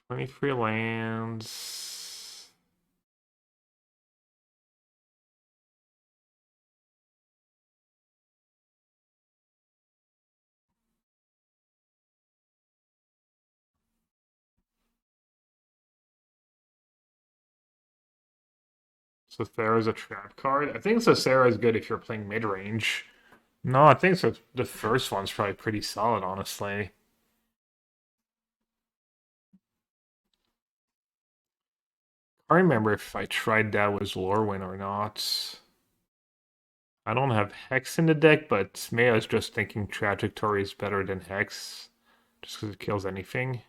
23 lands. Sothera's a trap card. I think Sothera is good if you're playing mid range. No, I think so. The first one's probably pretty solid, honestly. I remember if I tried that with Lorwyn or not. I don't have Hex in the deck, but maybe I was just thinking Trajectory is better than Hex, just because it kills anything.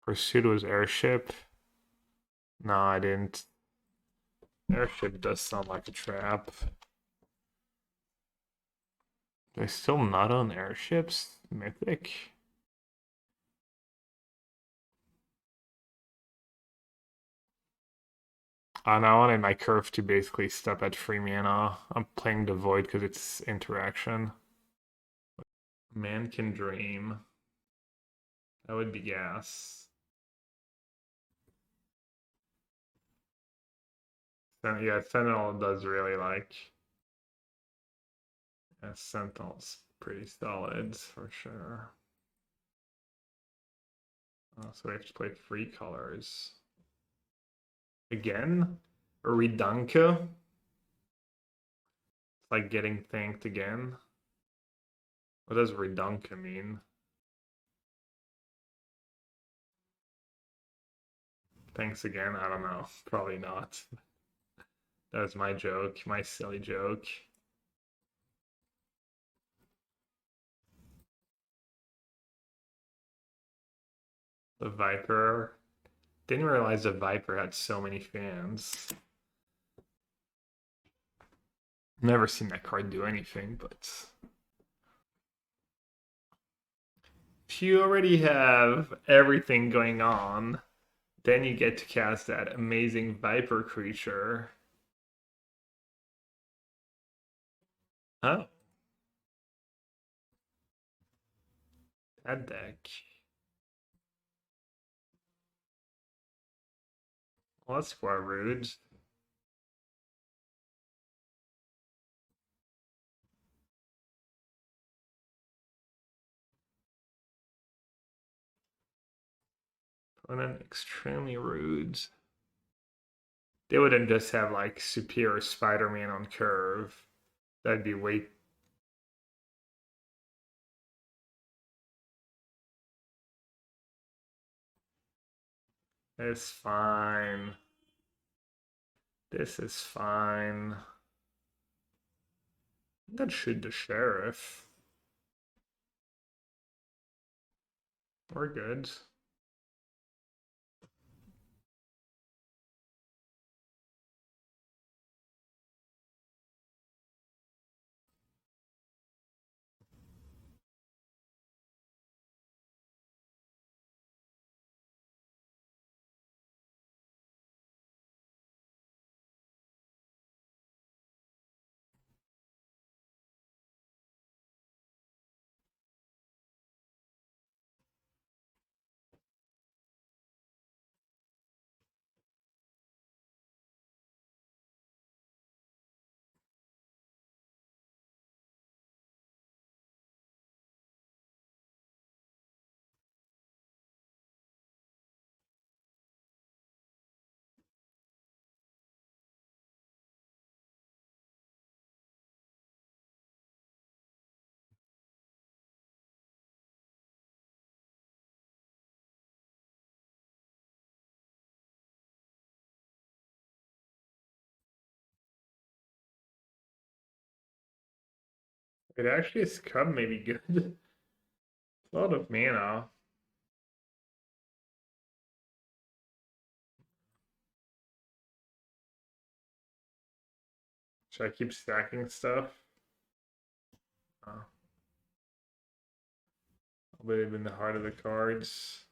Pursuit was Airship. No, I didn't. Airship does sound like a trap. They're still not on airships? Mythic? And I wanted my curve to basically stop at 3 mana. I'm playing the Void because it's interaction. Man can dream. That would be gas. Yeah, Sentinel does really like. Yeah, Sentinel's pretty solid for sure. So we have to play 3 colors. Again? A Redunka? It's like getting thanked again. What does Redunka mean? Thanks again? I don't know. Probably not. That was my joke, my silly joke. The Viper. Didn't realize the Viper had so many fans. Never seen that card do anything, but if you already have everything going on, then you get to cast that amazing Viper creature. Oh, that deck. Well, that's quite rude. Opponent extremely rude. They wouldn't just have like Superior Spider-Man on curve. That'd be way. It's fine. This is fine. That should the sheriff. We're good. It actually is Cub may be good. A lot of mana. Should I keep stacking stuff? I'll believe in the heart of the cards.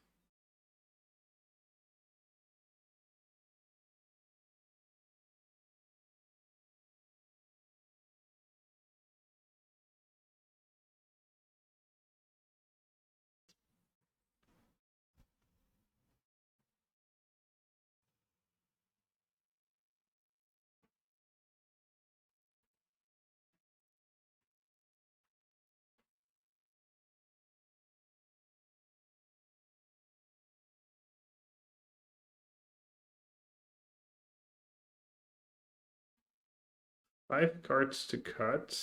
5 cards to cut.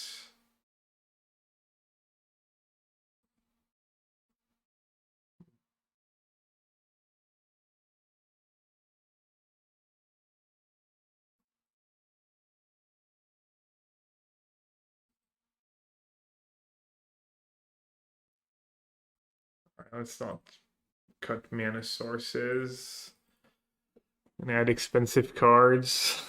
Let's not cut mana sources and add expensive cards.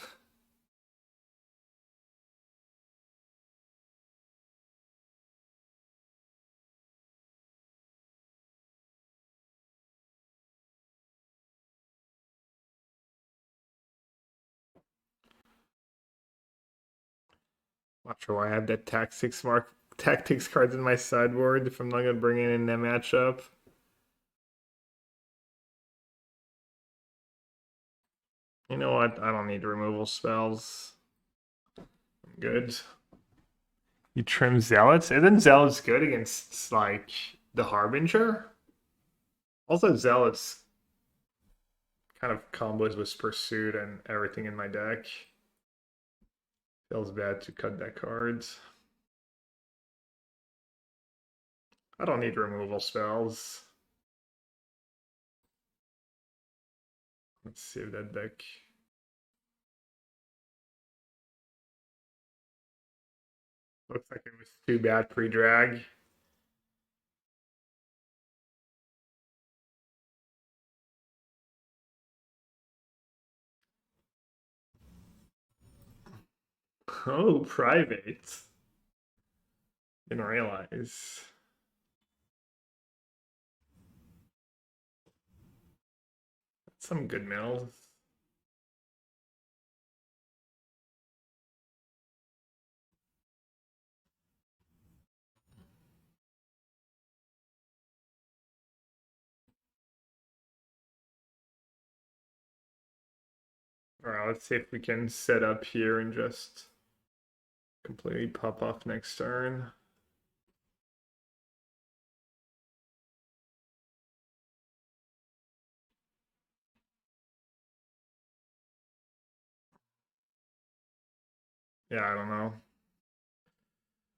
Not sure why I have that tactics cards in my sideboard if I'm not gonna bring it in that matchup. You know what? I don't need removal spells. I'm good. You trim Zealots? Isn't Zealots good against like the Harbinger? Also Zealots kind of combos with Pursuit and everything in my deck. Feels bad to cut that card. I don't need removal spells. Let's save that deck. Looks like it was too bad pre-drag. Oh, private. Didn't realize. That's some good mills. Alright, let's see if we can set up here and just completely pop off next turn. Yeah, I don't know.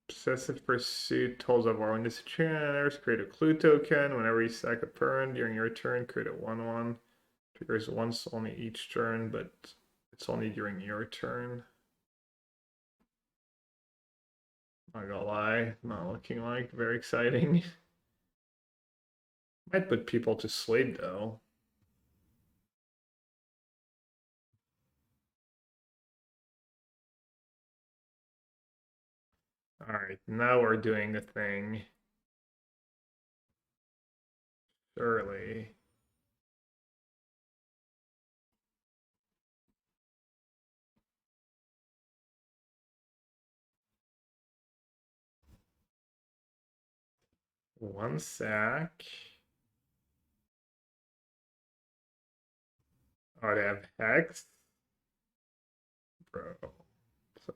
Obsessive Pursuit tolls of war when this enters, create a clue token. Whenever you sack a turn during your turn, create a 1/1. Triggers once only each turn, but it's only during your turn. Not gonna lie, not looking like very exciting. Might put people to sleep though. Alright, now we're doing the thing. Surely. One sack. Oh, they have Hex? Bro,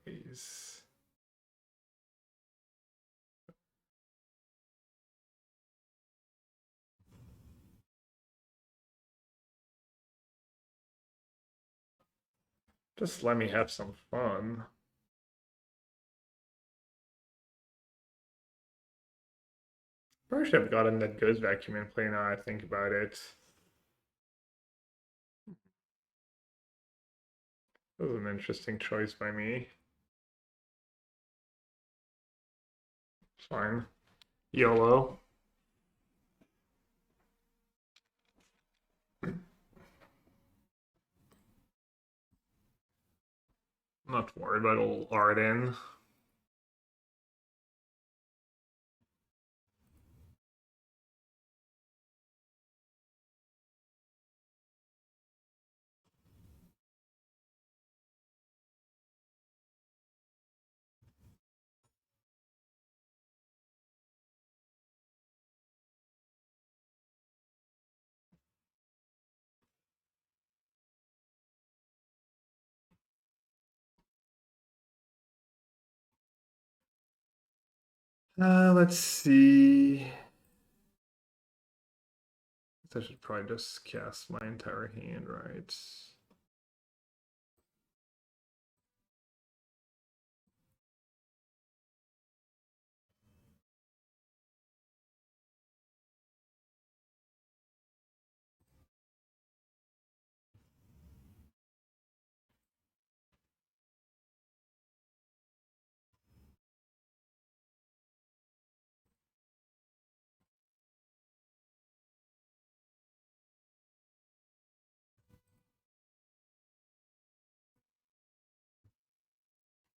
please. Just let me have some fun. Probably should have gotten that Ghost Vacuum in play now I think about it. That was an interesting choice by me. Fine. YOLO. Not worried about old Arden. Let's see. I should probably just cast my entire hand, right?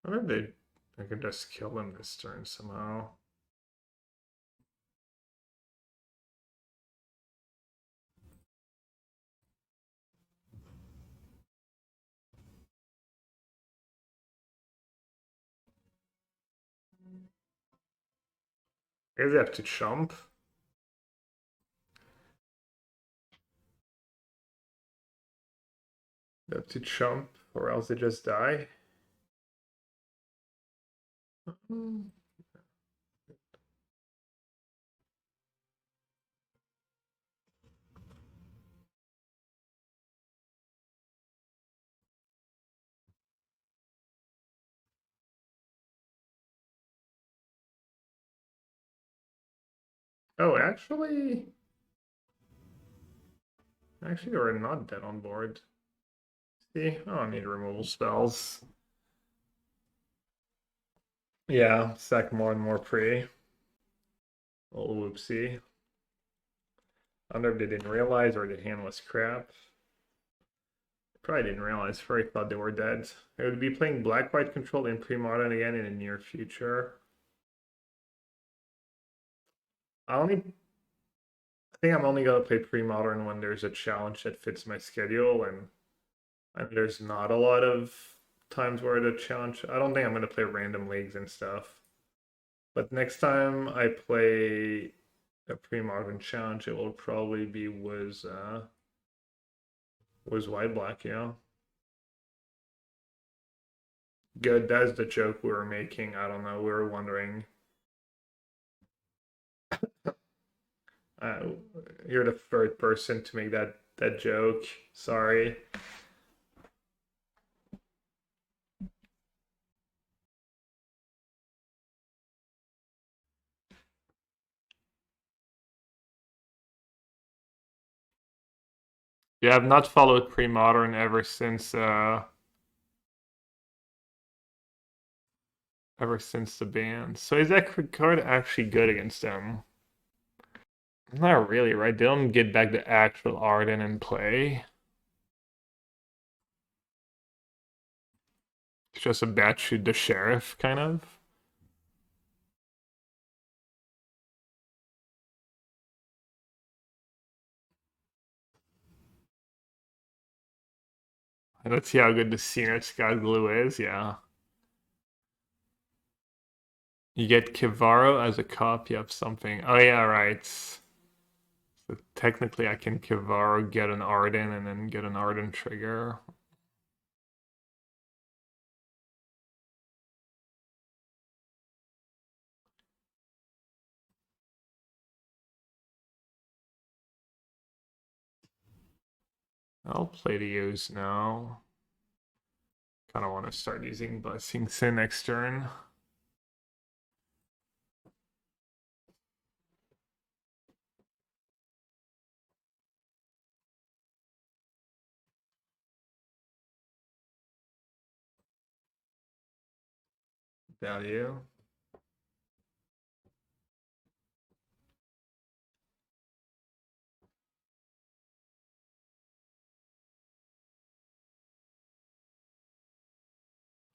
I wonder if I could just kill them this turn somehow. I guess I have to jump. They have to jump, or else they just die. Oh, actually, they were not dead on board. See, I don't need removal spells. Yeah, sack more and more prey. Oh, whoopsie. I wonder if they didn't realize or the hand was crap. Probably didn't realize. Probably thought they were dead. I would be playing black-white control in pre-modern again in the near future. I think I'm only gonna play pre-modern when there's a challenge that fits my schedule, and there's not a lot of times where the challenge. I don't think I'm gonna play random leagues and stuff. But next time I play a pre-modern challenge, it will probably be was white black, yeah. Good, that's the joke we were making. I don't know. We were wondering. Uh, you're the third person to make that joke. Sorry. Yeah, I've not followed pre-modern ever since the ban. So is that card actually good against them? Not really, right? They don't get back the actual Arden and play. It's just a bad shoot the sheriff, kind of. And let's see how good the Cenote Scout glue is, yeah. You get Kivaro as a copy of something. Oh yeah, right. So technically I can Kivaro, get an Arden, and then get an Arden trigger. I'll play the Ooze now. Kind of want to start using Blessing Sin next turn. Value.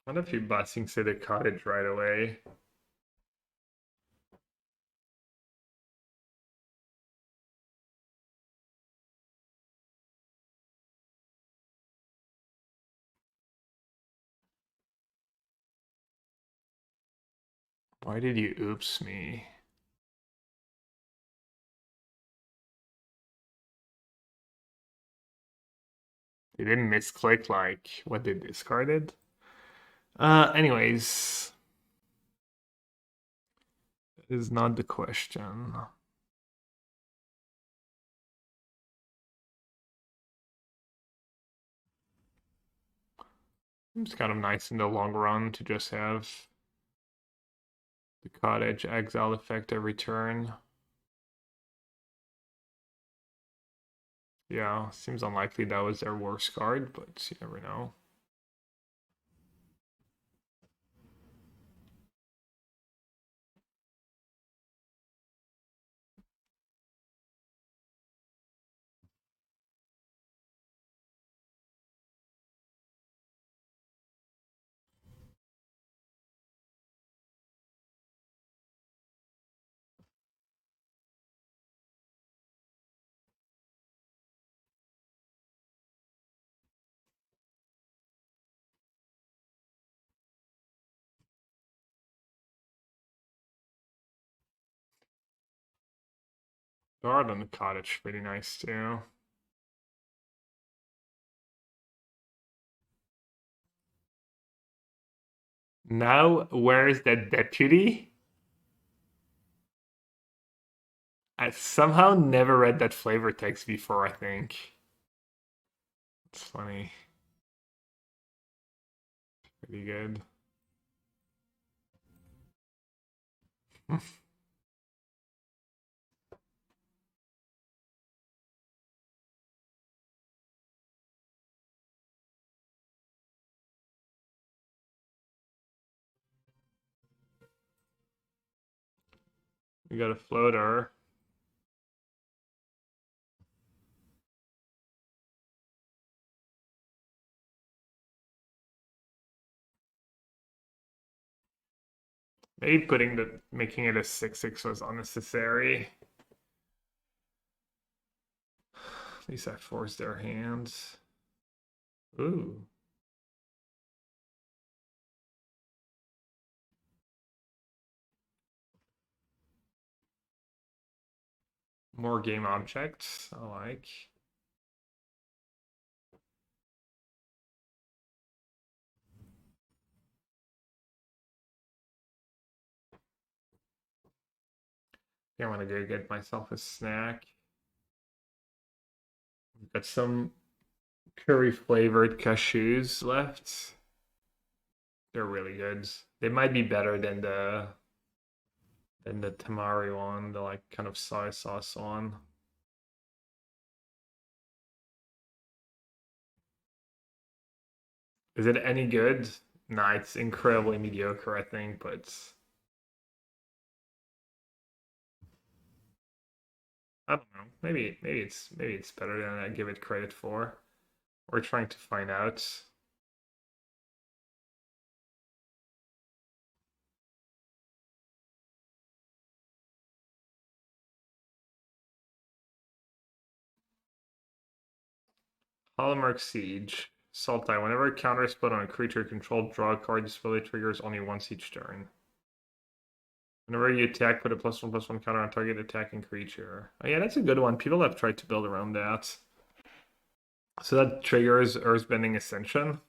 I wonder if you Blessing Sin the Cottage right away. Why did you oops me? They didn't misclick like what they discarded. Anyways, that is not the question. It's kind of nice in the long run to just have the cottage exile effect every turn. Yeah, seems unlikely that was their worst card, but you never know. Garden Cottage, pretty nice too. Now, where's the deputy? I somehow never read that flavor text before, I think. It's funny. Pretty good. We got a floater. Maybe making it a 6/6 was unnecessary. At least I forced their hands. Ooh. More game objects, I like. I'm gonna go get myself a snack. We've got some curry flavored cashews left. They're really good. They might be better than the tamari one, the like kind of soy sauce one. Is it any good? Nah, it's incredibly mediocre, I think, but I don't know. Maybe it's better than I give it credit for. We're trying to find out. Hallmark Siege. Sultai. Whenever a counter is put on a creature controlled, draw a card. This ability triggers only once each turn. Whenever you attack, put a +1/+1 counter on target attacking creature. Oh yeah, that's a good one. People have tried to build around that. So that triggers Earthbending Ascension.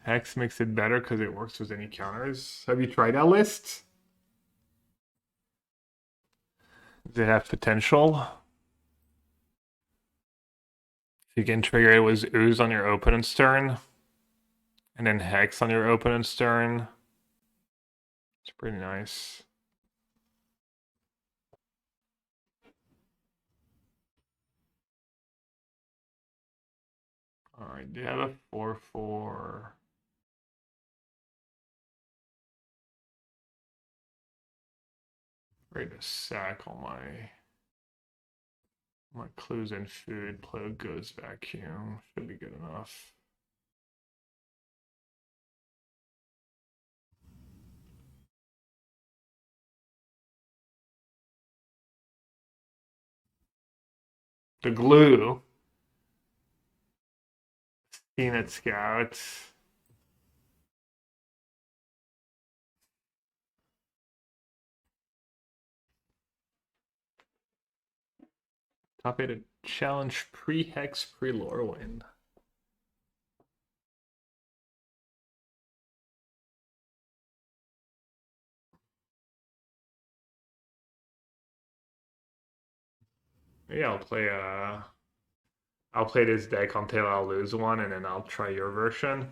Hex makes it better because it works with any counters. Have you tried that list? Does it have potential? You can trigger it with Ooze on your opponent's turn, and then Hex on your opponent's turn. It's pretty nice. Alright, do you have a 4/4? Ready to sack all my clues and food. Play a goods vacuum. Should be good enough. The glue. Cenote Scout. Top 8 challenge pre-hex, pre-Lorwyn. Yeah, I'll play this deck until I'll lose one, and then I'll try your version.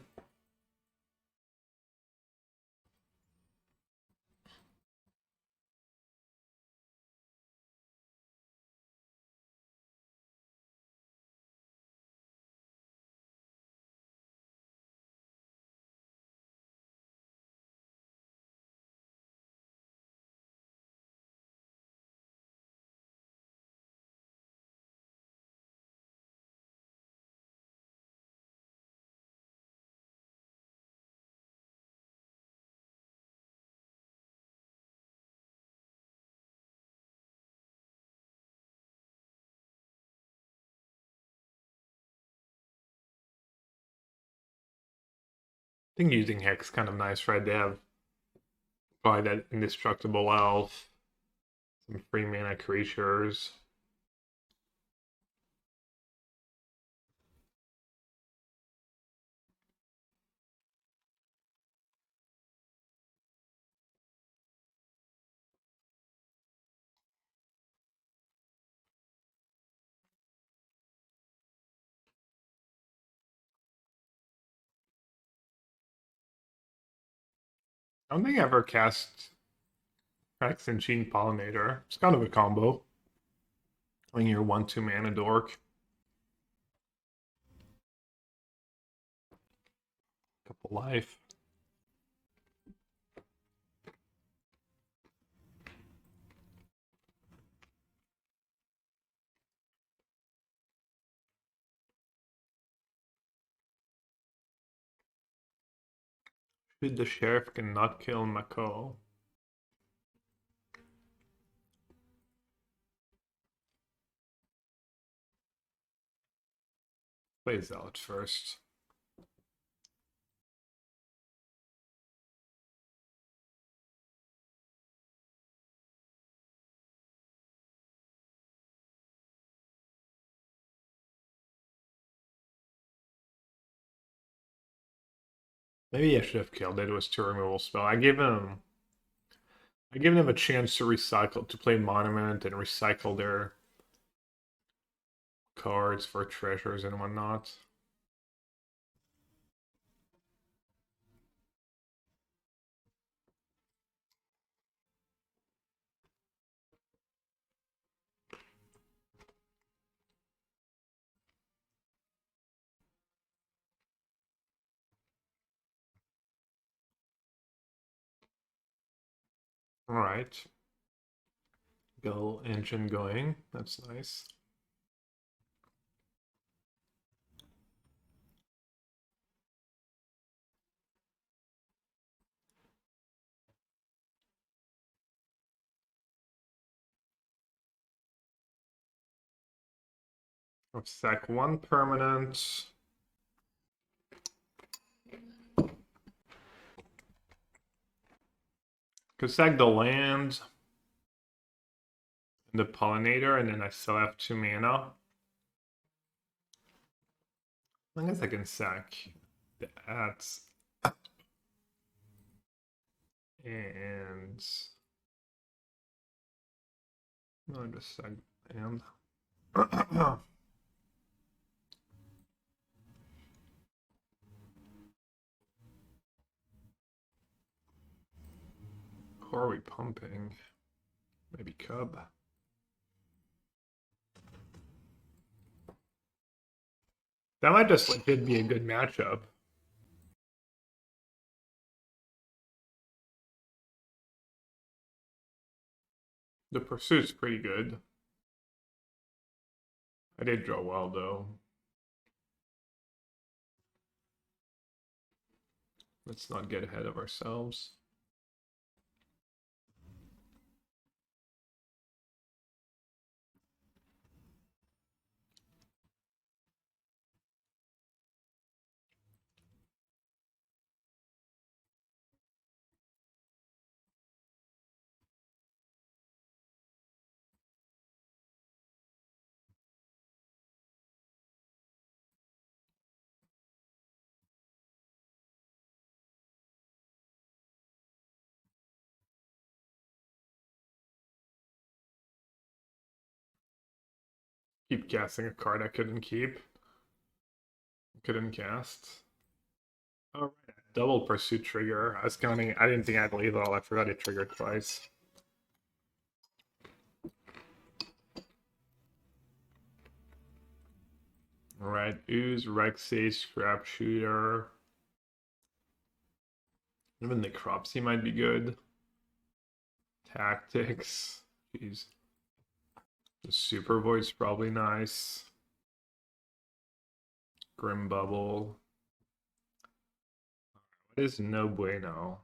think using Hex kind of nice, right? They have probably that indestructible elf, some free mana creatures. I don't think I ever cast Hex and Gene Pollinator. It's kind of a combo. When you're 1/2 mana dork. Couple life. Shoot the sheriff cannot kill Mako. Play Zealot first. Maybe I should have killed it. It was 2 removal spell. I gave them a chance to recycle, to play Monument and recycle their cards for treasures and whatnot. All right. Go engine going. That's nice. I'll sack 1 permanent. Could sack the land and the Pollinator, and then I still have 2 mana. I guess I can sack that. And no, just sack and. Who are we pumping? Maybe Cub. That might just legit be a good matchup. The Pursuit's pretty good. I did draw well, though. Let's not get ahead of ourselves. Keep casting a card I couldn't keep. Couldn't cast. Oh, right. Double Pursuit trigger. I was counting. I didn't think I had lethal. I forgot it triggered twice. Alright, Ooze, Reclamation Sage, Scrapshooter. Even Necropsy might be good. Tactics. Jeez. The Supervoid's probably nice. Grim Bauble. What is no bueno?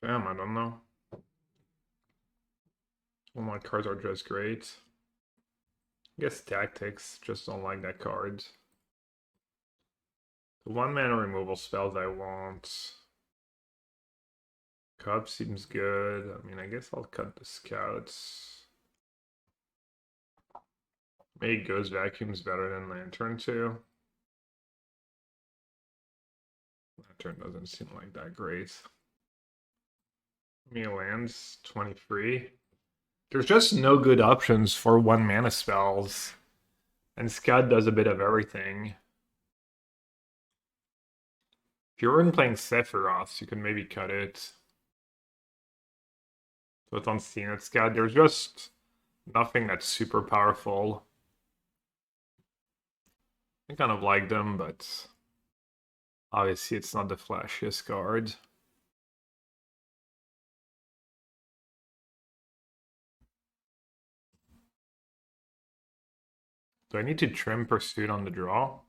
Damn, I don't know. All my cards are just great. I guess Tactics, just don't like that card. The 1-mana removal spells I want. Cub seems good. I mean, I guess I'll cut the Scouts. Maybe Goes Vacuum's better than Lantern too. Lantern doesn't seem like that great. Me lands 23. There's just no good options for 1-mana spells. And Scout does a bit of everything. If you weren't playing Sephiroth, you could maybe cut it. But on Cenote Scout, there's just nothing that's super powerful. I kind of like them, but obviously it's not the flashiest card. Do I need to trim Pursuit on the draw?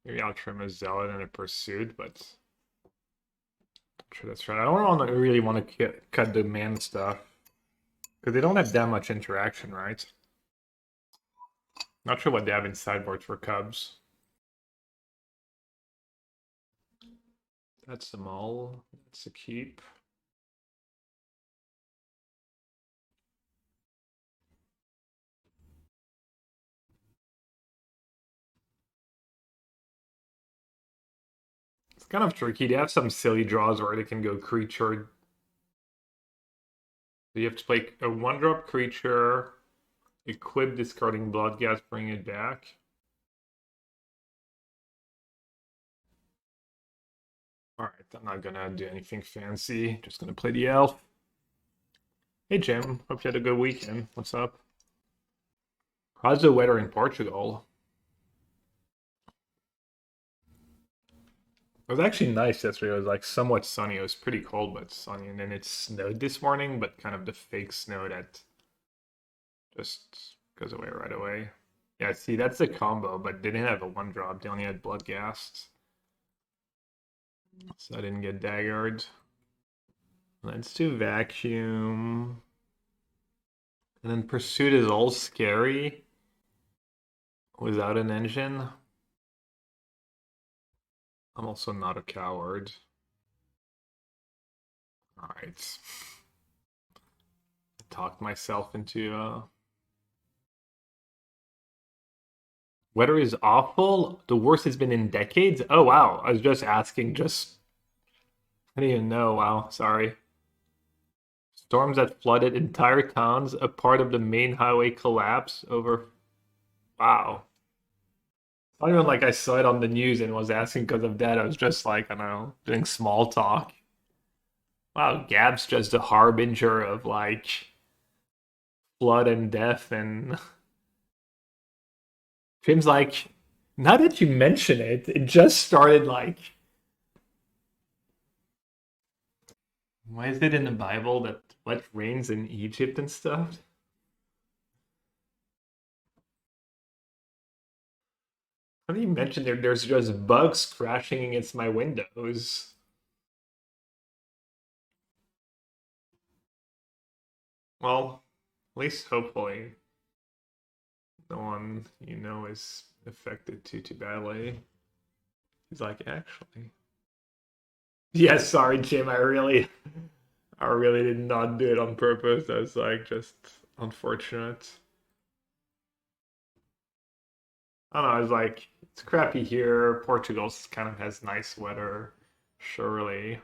Maybe I'll trim a Zealot and a Pursuit, but I'm sure that's right. I don't really want to cut the man stuff because they don't have that much interaction, right? Not sure what they have in sideboard for Cubs. That's them all. That's a keep. It's kind of tricky. They have some silly draws where they can go creature. So you have to play a 1-drop creature, equip discarding Bloodghast, bring it back. Alright, I'm not gonna do anything fancy. Just gonna play the elf. Hey Jim, hope you had a good weekend. What's up? How's the weather in Portugal? It was actually nice yesterday. It was like somewhat sunny. It was pretty cold, but sunny. And then it snowed this morning, but kind of the fake snow that just goes away right away. Yeah, see, that's the combo, but they didn't have a 1-drop. They only had Bloodghast. So I didn't get daggered. Let's do Vacuum. And then Pursuit is all scary without an engine. I'm also not a coward. Alright. I talked myself into weather is awful. The worst it's been in decades. Oh wow. I was just asking, I didn't even know. Wow, sorry. Storms that flooded entire towns, a part of the main highway collapse over. Wow. It's not even like I saw it on the news and was asking because of that. I was just like, I don't know, doing small talk. Wow, Gab's just a harbinger of like blood and death, and seems like now that you mention it, it just started like. Why is it in the Bible that what rains in Egypt and stuff? How do you mention there's just bugs crashing against my windows? Well, at least hopefully no one you know is affected too badly. He's like, actually. Yes, sorry, Jim. I really did not do it on purpose. That's like just unfortunate. I don't know. I was like, it's crappy here. Portugal kind of has nice weather, surely.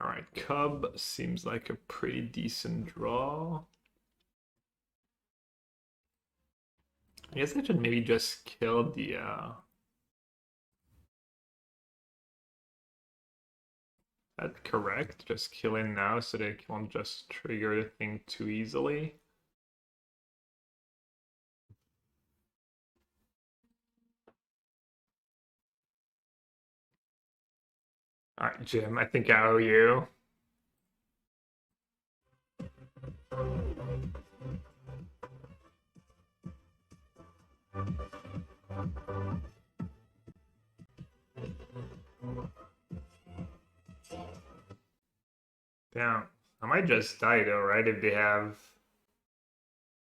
All right, Cub seems like a pretty decent draw. I guess I should maybe just kill the. That's correct. Just kill in now so they won't just trigger the thing too easily. All right, Jim. I think I owe you. Damn. I might just die though, right? If they have...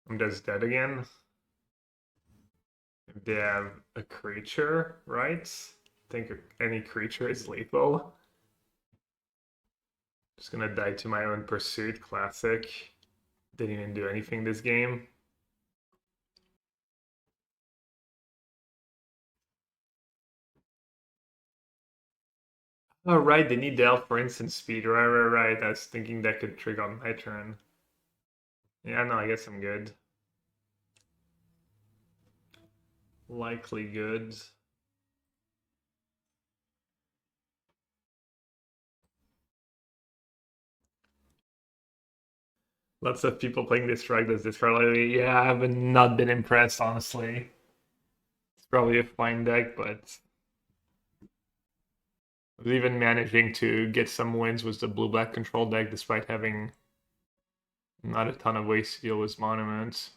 I'm just dead again. If they have a creature, right? I think any creature is lethal. Just gonna die to my own pursuit, classic. Didn't even do anything this game. Oh, right, they need the elf for instant speed. Right. I was thinking that could trigger on my turn. Yeah, no, I guess I'm good. Likely good. Lots of people playing this track this card lately. Yeah, I have not been impressed, honestly. It's probably a fine deck, but I was even managing to get some wins with the blue-black control deck despite having not a ton of ways to deal with monuments.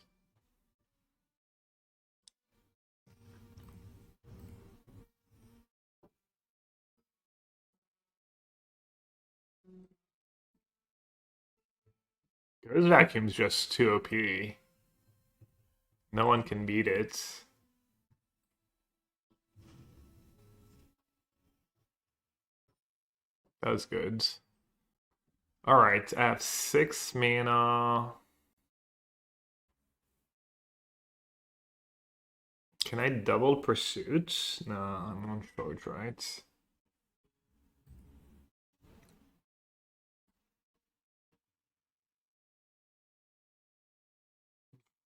This vacuum's just too OP. No one can beat it. That was good. Alright, I have 6 mana. Can I double pursuit? No, I'm on short, right?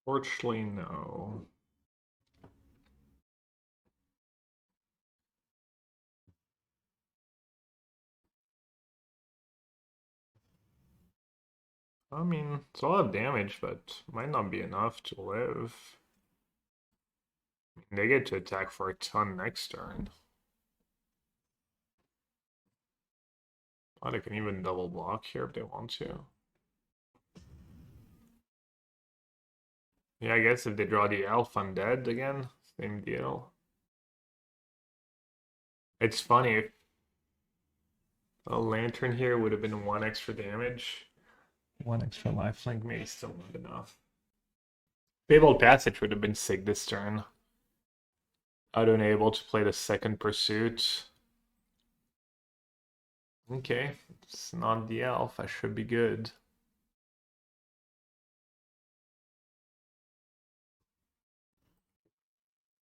Fortunately, no. I mean, it's a lot of damage, but might not be enough to live. They get to attack for a ton next turn. Oh, they can even double block here if they want to. Yeah, I guess if they draw the elf undead again, same deal. It's funny, if a lantern here would have been 1 extra damage. 1 extra lifelink may still not enough. Fabled Passage would have been sick this turn. Unable to play the second pursuit. Okay, it's not the elf. I should be good.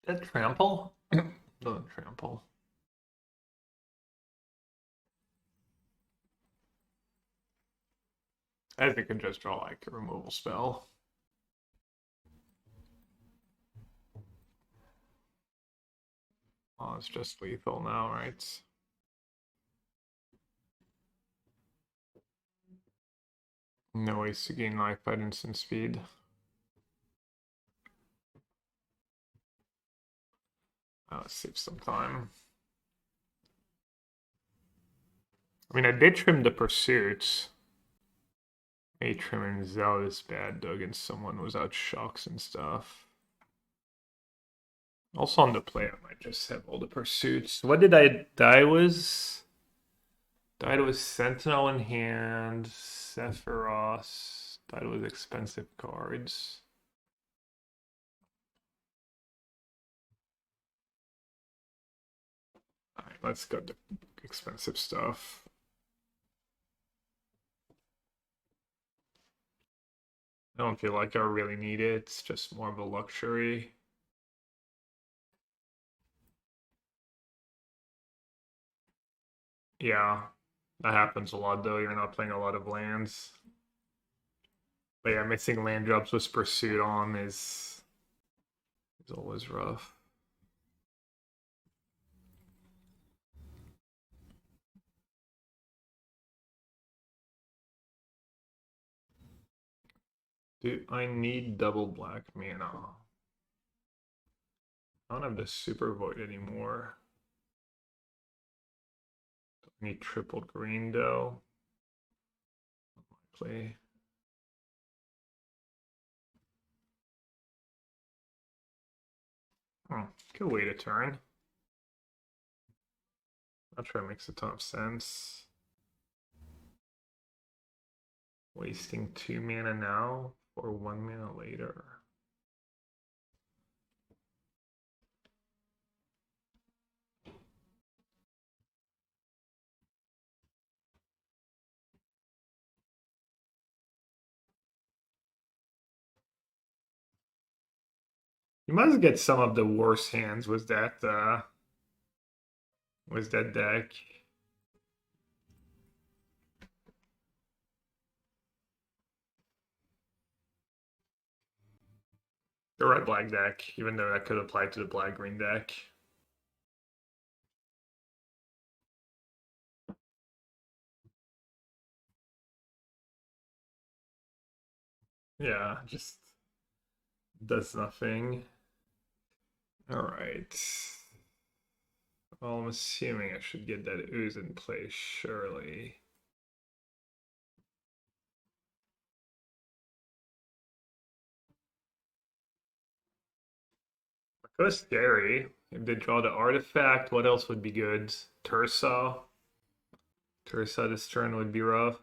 That trample? Don't trample. I think I could just draw like a removal spell. Oh, it's just lethal now, right? No ways to gain life at instant speed. Let's save some time. I mean, I did trim the pursuits. May trim and Zealot is bad though against someone without shocks and stuff. Also on the play, I might just have all the pursuits. What did I die with? Died with Sentinel in hand, Sephiroth. Died with expensive cards. Alright, let's go to expensive stuff. I don't feel like I really need it. It's just more of a luxury. Yeah, that happens a lot though. You're not playing a lot of lands. But yeah, missing land drops with Pursuit on is always rough. Dude, I need double black mana. I don't have the Supervoid anymore. I need triple green though. Play. could wait a turn. Not sure it makes a ton of sense. Wasting 2 mana now for 1 mana later. You must get some of the worst hands with that deck. The red black deck, even though that could apply to the black green deck. Yeah, just does nothing. Alright. Well, I'm assuming I should get that ooze in place, surely. Go scary. If they draw the artifact, what else would be good? Tursa. Tursa this turn would be rough.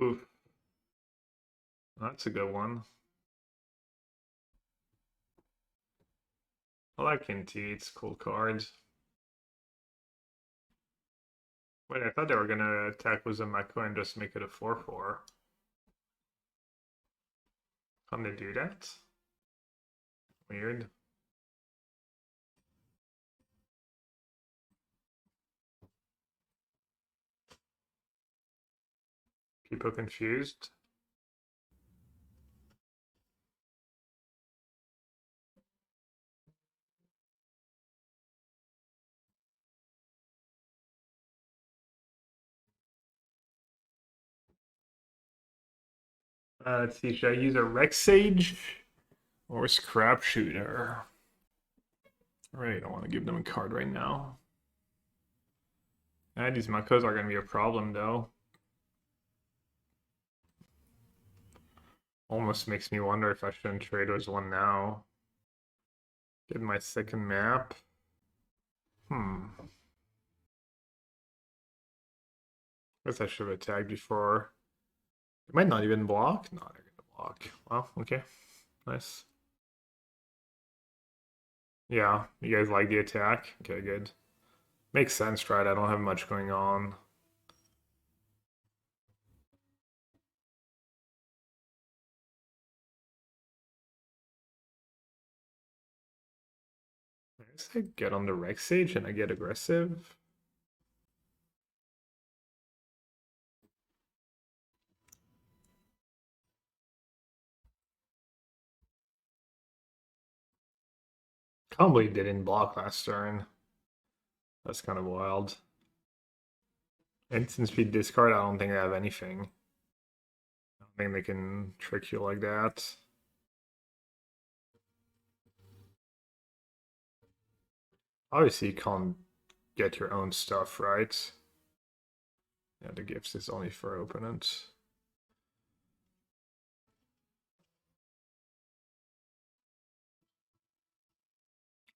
Oof. That's a good one. I like NT, it's a cool card. Wait, I thought they were gonna attack with a Mako and just make it a 4/4. Can they do that? Weird. People confused. Let's see, should I use a Rex Sage or Scrapshooter? I really don't want to give them a card right now. These Makos are going to be a problem, though. Almost makes me wonder if I shouldn't trade with one now. Get my second map. Guess I should have attacked before. They might not even block. No, they're going to block. Well, okay. Nice. Yeah, you guys like the attack? Okay, good. Makes sense, right? I don't have much going on. I guess I get on the Rex Sage and I get aggressive. Can't believe they didn't block last turn. That's kind of wild. Instant speed discard, I don't think they have anything. I don't think they can trick you like that. Obviously, you can't get your own stuff, right? Yeah, the gifts is only for opponents.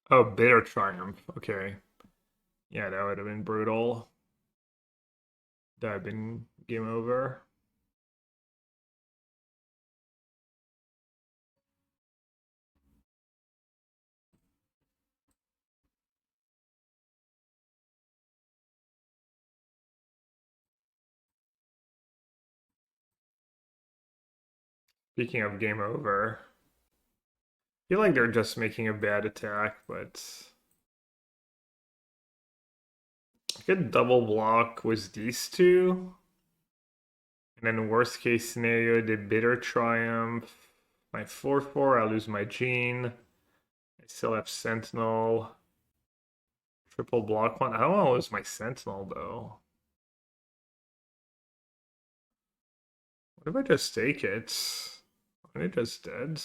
Oh, Bitter Triumph. Okay. Yeah, that would have been brutal. That would have been game over. Speaking of game over, I feel like they're just making a bad attack, but I could double block with these two. And then worst case scenario, the Bitter Triumph. My 4/4, I lose my Gene. I still have Sentinel. Triple block one. I don't want to lose my Sentinel though. What if I just take it? Aren't they just dead?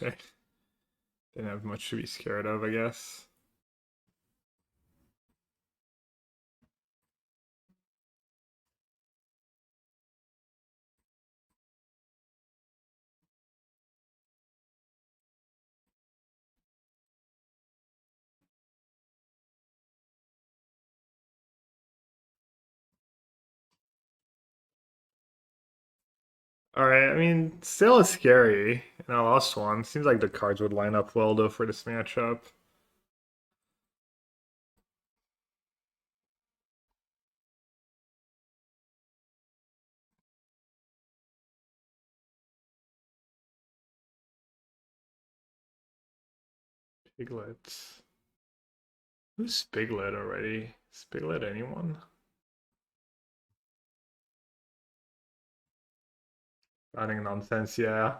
Okay. Didn't have much to be scared of, I guess. Alright, I mean, still is scary. And I lost one. Seems like the cards would line up well, though, for this matchup. Piglet. Who's Piglet already? Is Piglet anyone? Running nonsense, yeah.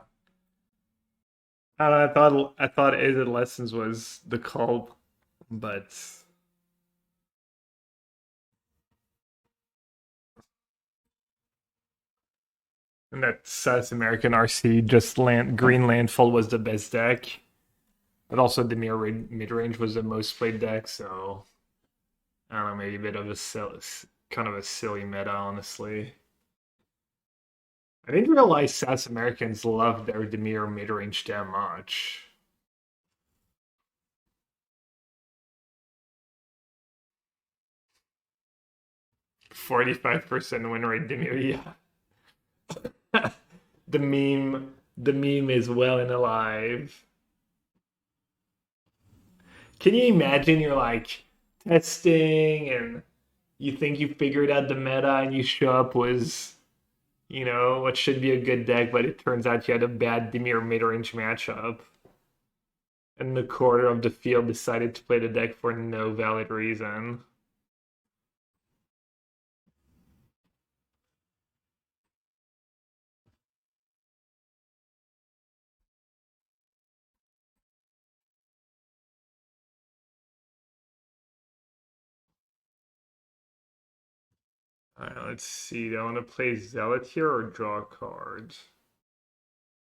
And I thought Aided Lessons was the call, but and that South American RC just Green Landfall was the best deck. But also the mirror mid range was the most played deck, so I don't know, maybe a bit of a kind of a silly meta, honestly. I didn't realize South Americans love their Demir mid-range that much. 45% win rate Demir, yeah. The meme is well and alive. Can you imagine you're like testing and you think you figured out the meta and you show up was, what should be a good deck, but it turns out you had a bad Demir mid-range matchup. And the quarter of the field decided to play the deck for no valid reason. Alright, let's see. Do I want to play Zealot here or draw cards?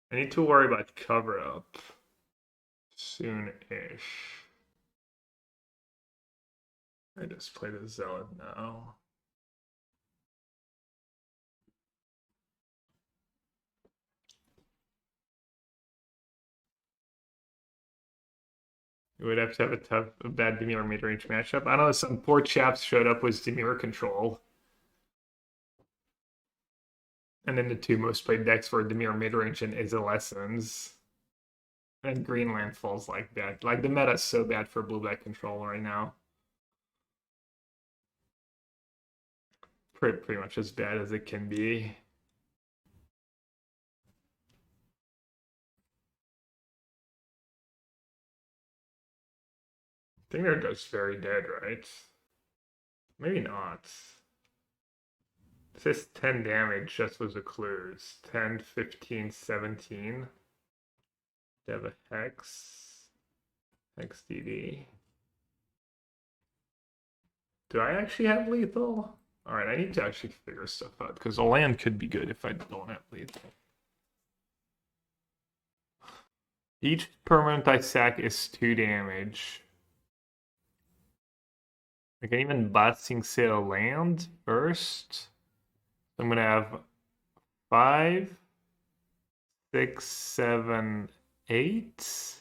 I need to worry about cover up soon-ish. I just play the Zealot now. You would have to have a bad Demir mid-range matchup. I don't know, some poor chaps showed up with Demir control. And then the two most played decks were Demir midrange and Is Lessons. And Greenland falls like that. Like the meta's so bad for blue-black control right now. Pretty much as bad as it can be. I think they're just very dead, right? Maybe not. It says 10 damage just was the clues. 10, 15, 17. They have a Hex. Hex DD. Do I actually have lethal? Alright, I need to actually figure stuff out, because the land could be good if I don't have lethal. Each permanent I sack is 2 damage. I can even Botsing Sail land first. I'm gonna have 5, 6, 7, 8.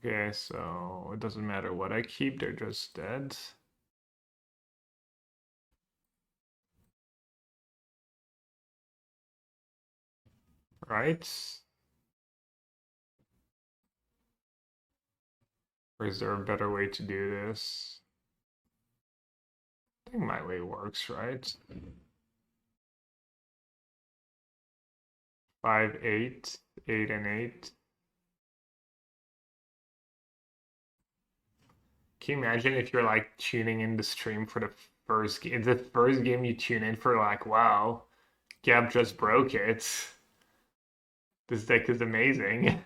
Okay, so it doesn't matter what I keep, they're just dead. Right? Or is there a better way to do this? I think my way works, right? 5, 8, 8 and 8. Can you imagine if you're like tuning in the stream for the first game? The first game you tune in for, like, wow, Gab just broke it. This deck is amazing.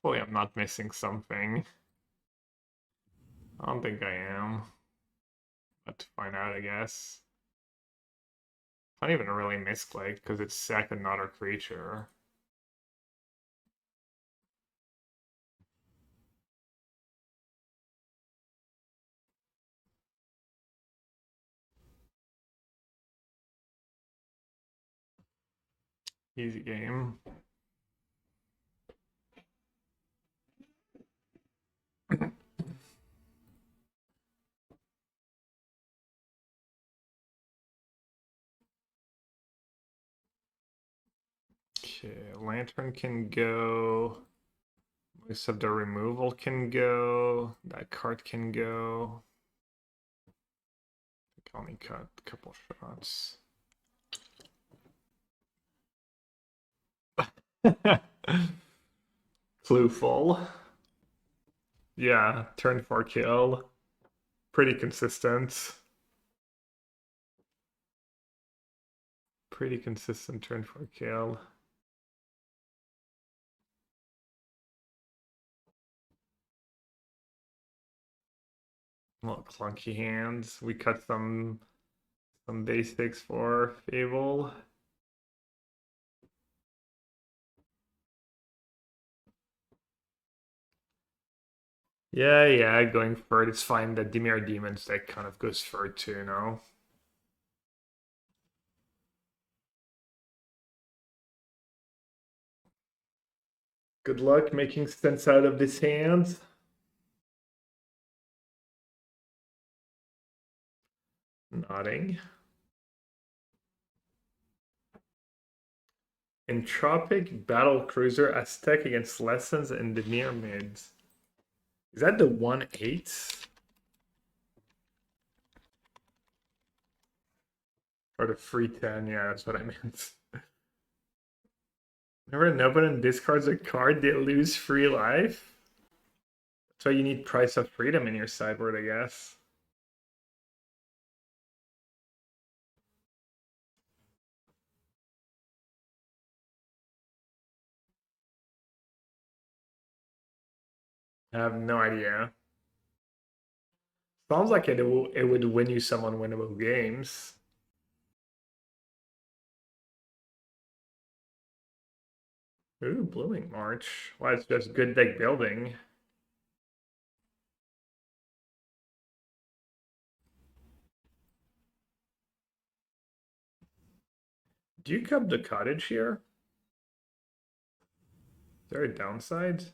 Hopefully I'm not missing something. I don't think I am. But to find out, I guess. I don't even really misclick because it's sack another creature. Easy game. Okay, Lantern can go. Most of the removal can go. That card can go. I can only cut a couple shots. Clueful. Yeah, turn 4 kill. Pretty consistent. Pretty consistent turn 4 kill. Little clunky hands. We cut some basics for Fable. Yeah, going for it. It's fine. The Dimir Demons deck kind of goes for it too, no? Good luck making sense out of this hand. Nodding. Entropic Battle Cruiser Aztec against Lessons in the near mids. Is that the 1/8? Or the free 10? Yeah, that's what I meant. Whenever an opponent discards a card, they lose free life. That's why you need Price of Freedom in your sideboard, I guess. I have no idea. Sounds like it would win you some unwinnable games. Ooh, Blooming March. Why, it's just good deck building. Do you come to Cottage here? Is there a downside?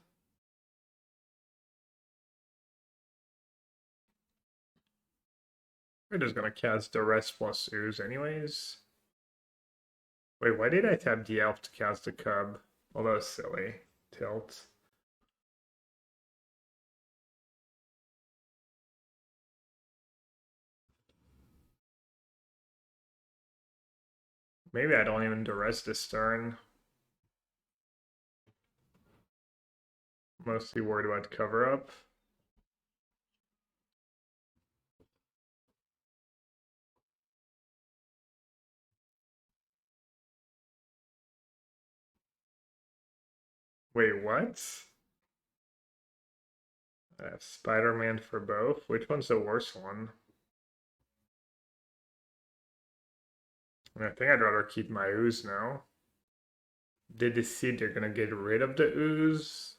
We're just gonna cast Duress plus Ooze anyways. Wait, why did I tap the elf to cast the cub? Well, that was silly. Tilt. Maybe I don't even Duress this turn. Mostly worried about cover up. Wait, what? I have Spider-Man for both. Which one's the worst one? I think I'd rather keep my Ooze now. Did they see they're gonna get rid of the Ooze?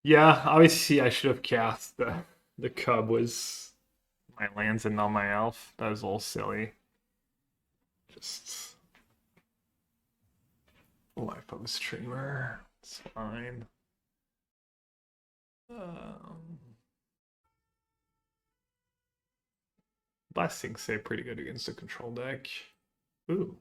Yeah, obviously I should have cast the cub was my lands and not my elf. That was a little silly. Just life of a streamer. It's fine. Um, Blessings say pretty good against the control deck. Ooh.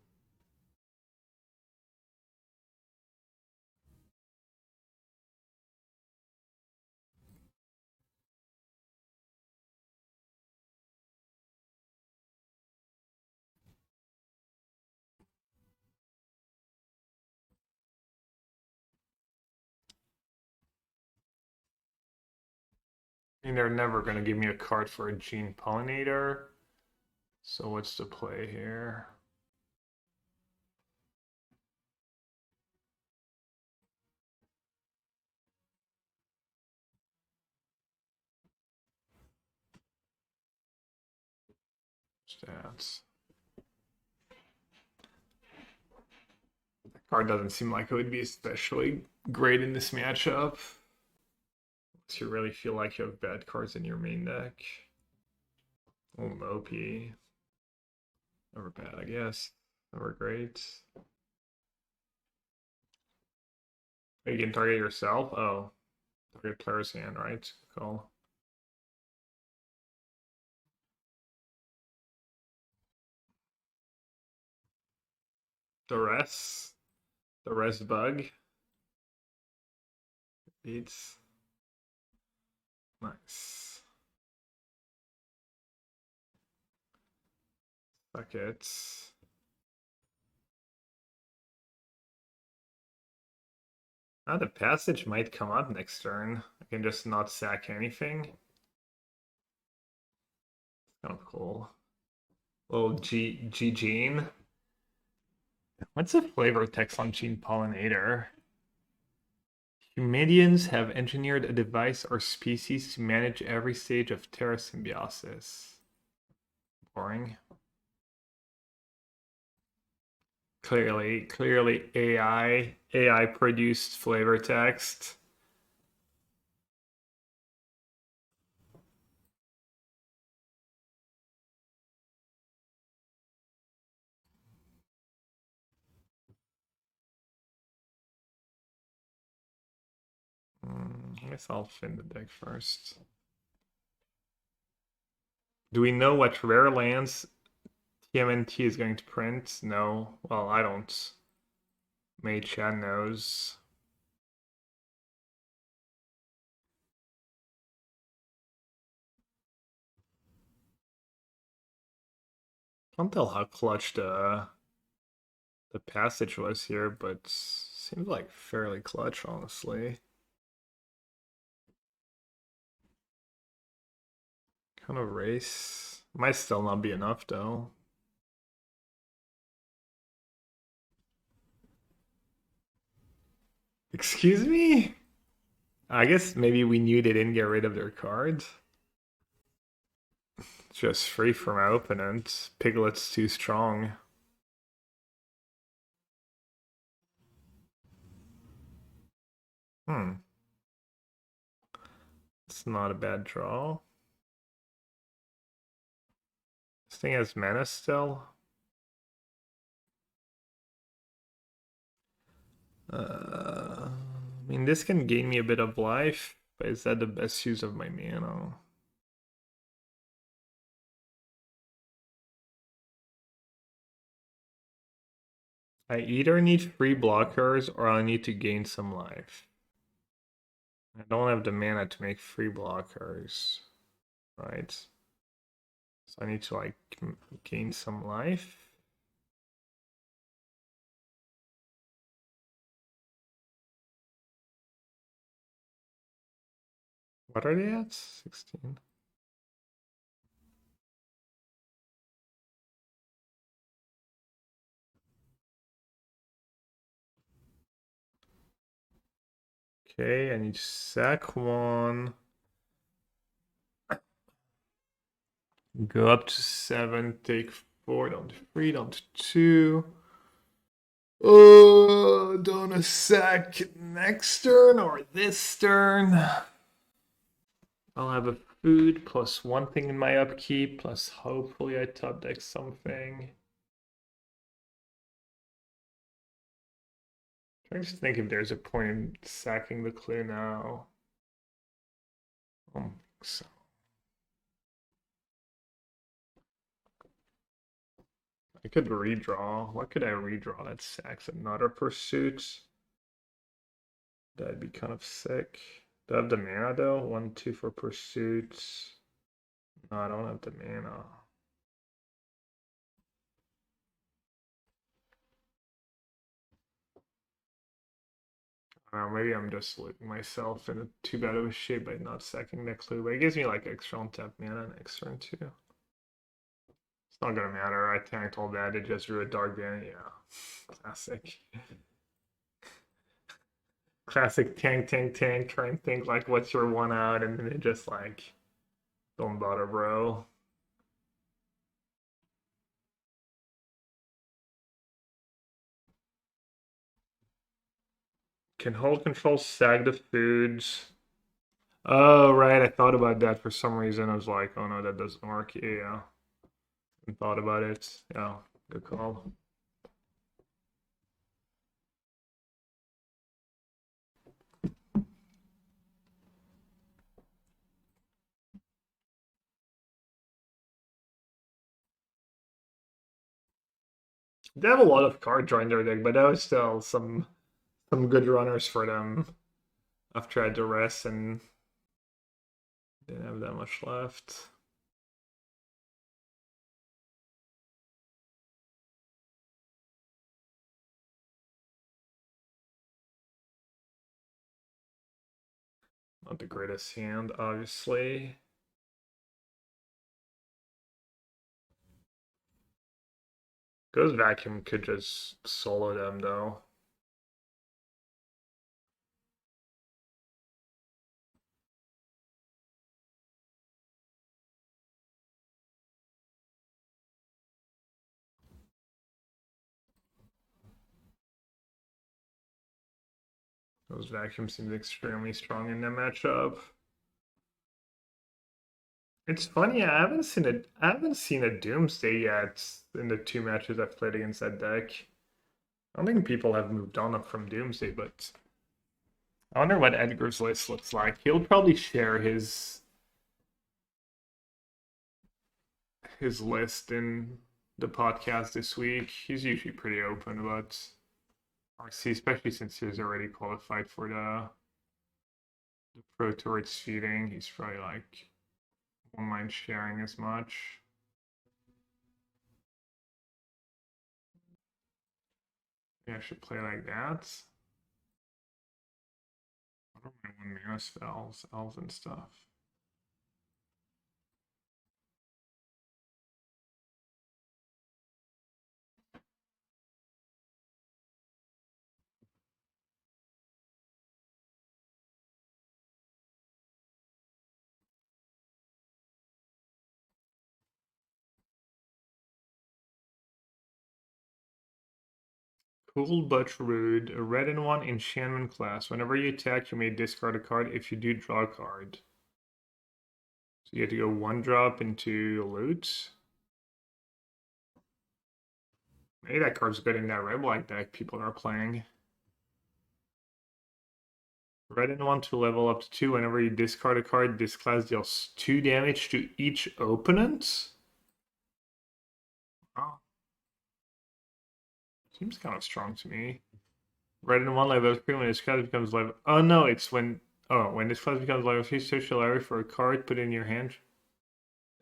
I mean, they're never going to give me a card for a Gene Pollinator. So what's the play here? Stats. That card doesn't seem like it would be especially great in this matchup. Unless you really feel like you have bad cards in your main deck. Oh, Mopey. Never bad, I guess. Never great. You can target yourself? Oh. Target player's hand, right? Cool. Duress. Duress bug. Beats. Nice. Buckets. Now the passage might come up next turn. I can just not sack anything. Kind of cool. Little Gene. What's the flavor text on Gene Pollinator? Humanians have engineered a device or species to manage every stage of Terra symbiosis. Boring. Clearly AI produced flavor text. I guess I'll fin the deck first. Do we know what rare lands TMNT is going to print? No. Well, I don't. Mei Chan knows. Can't tell how clutch the passage was here, but seems like fairly clutch, honestly. Kind of race. Might still not be enough, though. Excuse me? I guess maybe we knew they didn't get rid of their cards. Just free from our opponent. Piglet's too strong. It's not a bad draw. This thing has mana still. I mean, this can gain me a bit of life, but is that the best use of my mana? I either need free blockers or I need to gain some life. I don't have the mana to make free blockers, right? So I need to like gain some life. What are they at? 16. Okay, I need to sack one. Go up to 7, take 4, down to 3, down to 2. Oh, don't a sack next turn or this turn. I'll have a food plus one thing in my upkeep, plus hopefully I top deck something. Trying to think if there's a point in sacking the clue now. I don't think so. I could redraw. What could I redraw that sacks another pursuit? That'd be kind of sick. Do I have the mana though? 1, 2 for pursuits. No, I don't have the mana. I don't know, maybe I'm just looking myself in too bad of a shape by not sacking that clue, but it gives me like extra on tap mana next turn too. It's not gonna matter. I tanked all that. It just drew a dark ban. Yeah, classic. Classic tank, tank, tank. Try and think like what's your one out, and then it just like don't bother, bro. Can hold control, sag the foods. Oh right, I thought about that for some reason. I was like, oh no, that doesn't work. Yeah, I thought about it. Yeah, good call. They have a lot of card draw in their deck, but that was still some good runners for them after I had Duress and didn't have that much left. Not the greatest hand, obviously. Goes Vacuum could just solo them though. Those Vacuum seems extremely strong in that matchup. It's funny, I haven't seen a Doomsday yet in the two matches I've played against that deck. I don't think people have moved on from Doomsday, but I wonder what Edgar's list looks like. He'll probably share his list in the podcast this week. He's usually pretty open about RC, especially since he's already qualified for the Pro Tour it's feeding. He's probably like won't mind sharing as much. Yeah, I should play like that. I don't mind one mana spells, elves and stuff. Cool but rude. A red and one enchantment class. Whenever you attack, you may discard a card. If you do, draw a card. So you have to go one drop into loot. Maybe that card's good in that red black deck people are playing. Red and one to level up to 2. Whenever you discard a card, this class deals 2 damage to each opponent. Oh. Seems kind of strong to me. Red and one level 3 when this class becomes level. Oh no, it's when. Oh, when this class becomes level 3, search the library for a card, put it in your hand,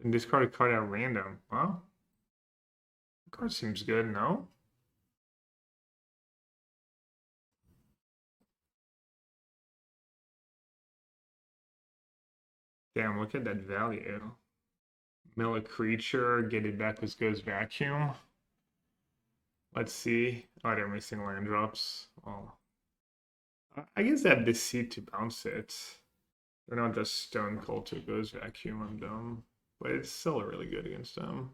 and discard a card at random. Well, the card seems good, no? Damn, look at that value. Mill a creature, get it back with goes vacuum. Let's see. Oh, they're missing land drops. Well, I guess they have this seed to bounce it. They're not just stone cold to goes vacuum. I'm dumb. But it's still really good against them.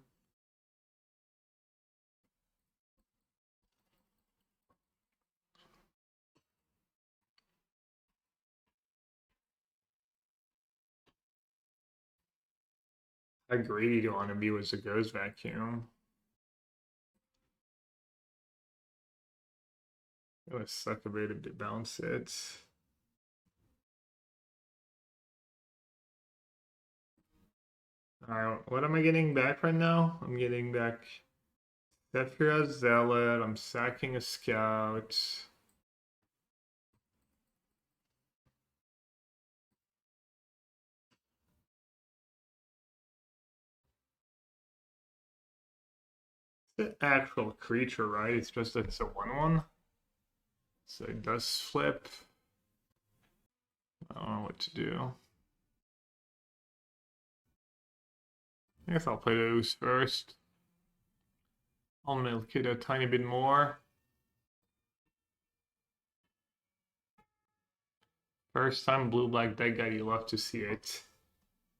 How greedy do you want to be with the goes vacuum? It would suck a bit to bounce it. What am I getting back right now? I'm getting back Sephiroth Zealot. I'm sacking a scout. The actual creature, right? It's just that it's a 1/1. So it does flip. I don't know what to do. I guess I'll play the Ooze first. I'll milk it a tiny bit more. First time blue-black deck guide, you love to see it.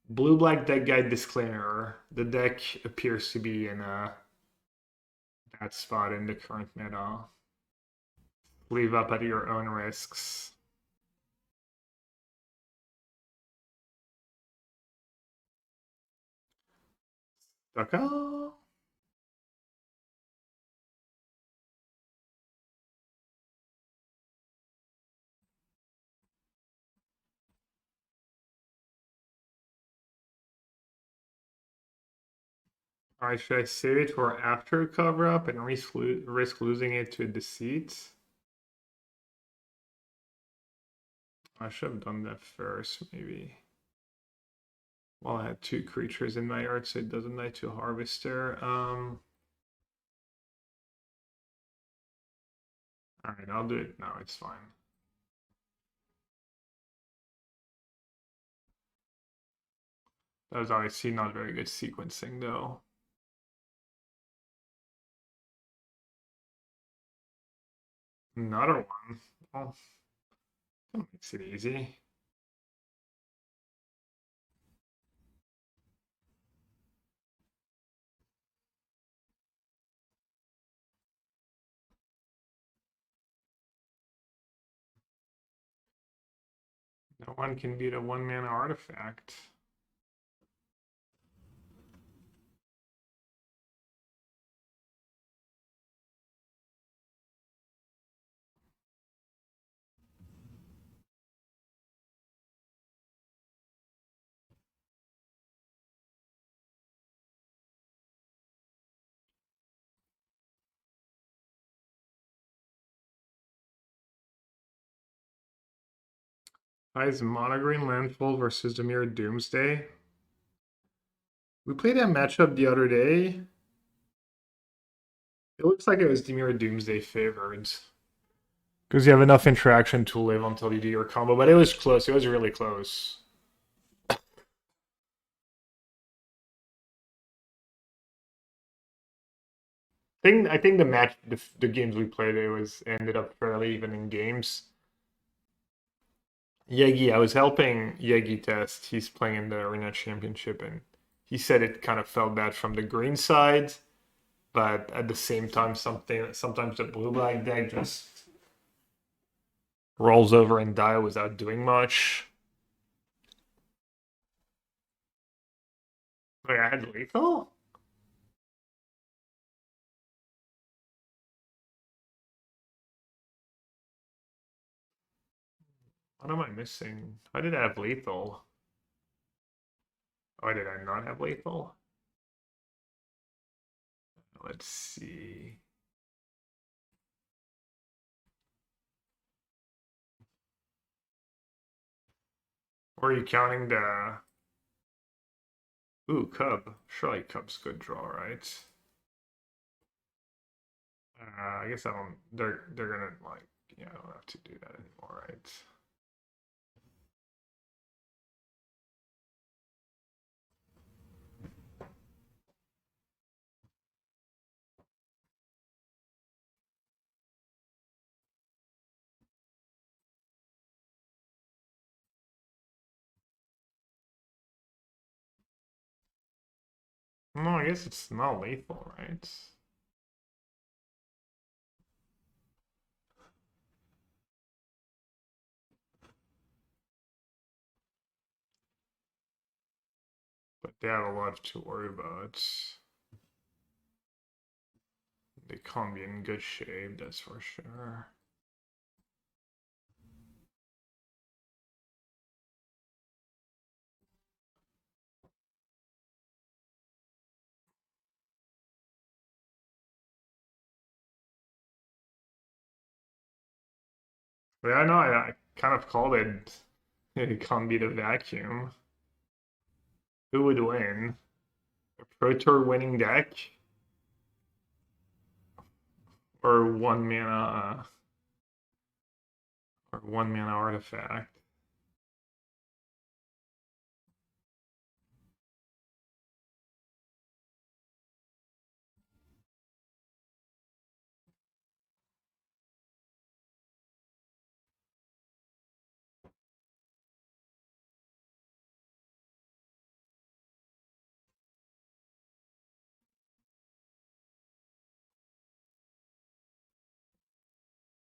Blue-black deck guide disclaimer. The deck appears to be in a bad spot in the current meta. Leave up at your own risks. Stucco? Alright, should I save it for after cover up and risk losing it to a deceit? I should have done that first, maybe. Well, I had 2 creatures in my yard, so it doesn't die to Harvester. Alright, I'll do it now, it's fine. That was obviously not very good sequencing, though. Another one. Oh, that makes it easy. No one can beat a 1-mana artifact. Guys, Monogreen Landfall versus Dimir Doomsday. We played that matchup the other day. It looks like it was Dimir Doomsday favored. Because you have enough interaction to live until you do your combo, but it was close. It was really close. I think the games we played, it was ended up fairly even in games. Yegi, I was helping Yegi test. He's playing in the Arena Championship, and he said it kind of felt bad from the green side, but at the same time, sometimes the blue-black deck just rolls over and die without doing much. Wait, I had lethal? What am I missing? Why did I have lethal? Why did I not have lethal? Let's see. Or are you counting the... Ooh, Cub. Surely Cub's good draw, right? I guess I don't... They're gonna, like... Yeah, I don't have to do that anymore, right? No, I guess it's not lethal, right? But they have a lot to worry about. They can't be in good shape, that's for sure. But I know I kind of called it. It can't be the vacuum. Who would win? A Pro Tour winning deck? Or 1-mana... or 1-mana artifact?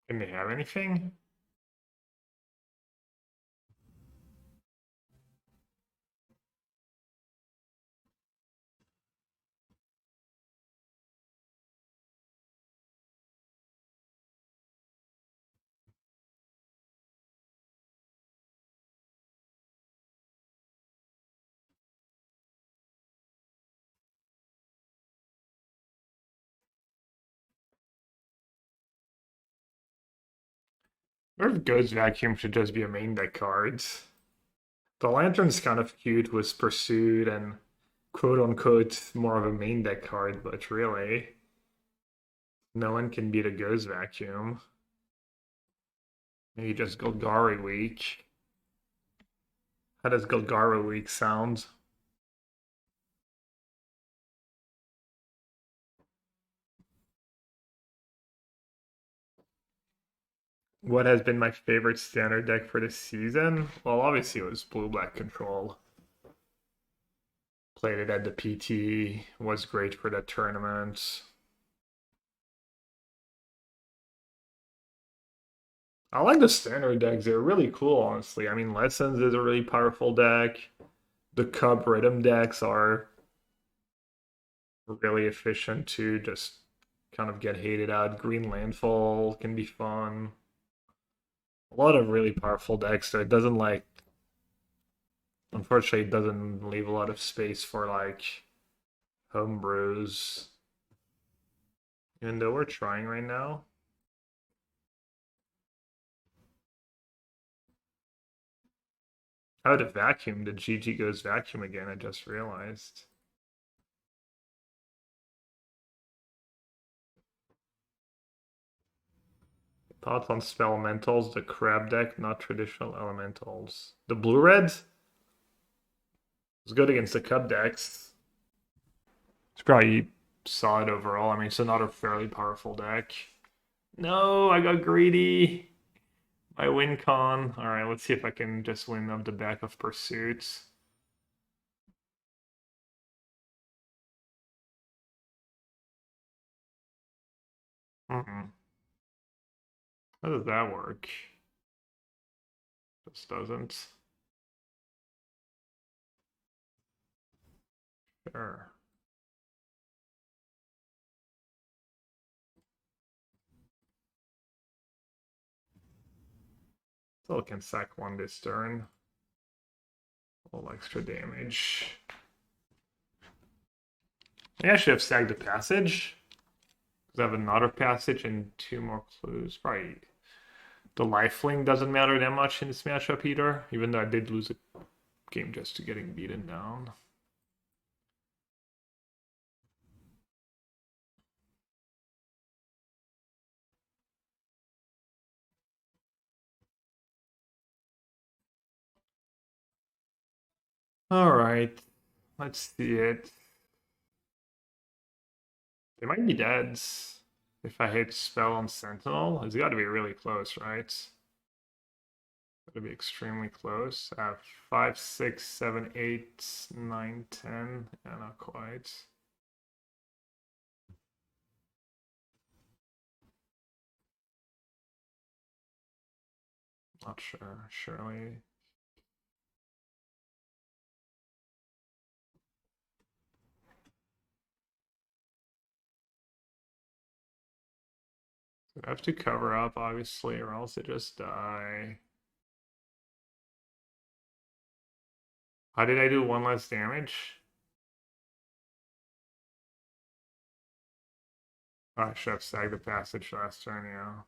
Didn't they have anything? Or if Ghost Vacuum should just be a main deck card. The Lantern's kind of cute with Pursuit and quote unquote more of a main deck card, but really, no one can beat a Ghost Vacuum. Maybe just Golgari weak. How does Golgari weak sound? What has been my favorite standard deck for this season? Well, obviously it was Blue-Black Control. Played it at the PT, was great for the tournament. I like the standard decks, they're really cool, honestly. I mean, Lessons is a really powerful deck. The Cub Rhythm decks are really efficient too, just kind of get hated out. Green Landfall can be fun. A lot of really powerful decks, so it doesn't like, unfortunately, it doesn't leave a lot of space for like homebrews. Even though we're trying right now. Oh, the vacuum. The GG goes vacuum again, I just realized. Thoughts on Spellmentals, the crab deck, not traditional elementals. The blue reds is good against the Cub decks. It's probably solid overall. I mean, it's another fairly powerful deck. No, I got greedy. My win con. Alright, let's see if I can just win up the back of Pursuits. Mm-mm. How does that work? Just doesn't. Sure. Still can sack one this turn. A little extra damage. Maybe I should have sacked the passage. Because I have another passage and two more clues. Probably the lifelink doesn't matter that much in this matchup either, even though I did lose a game just to getting beaten down. Alright, let's see it. They might be dead if I hit spell on Sentinel. It's got to be really close, right? Got to be extremely close. 5, 6, 7, 8, 9, 10. Yeah, not quite. Not sure, surely. I have to cover up, obviously, or else they just die. How did I do one less damage? Oh, I should have sagged the passage last turn, yeah.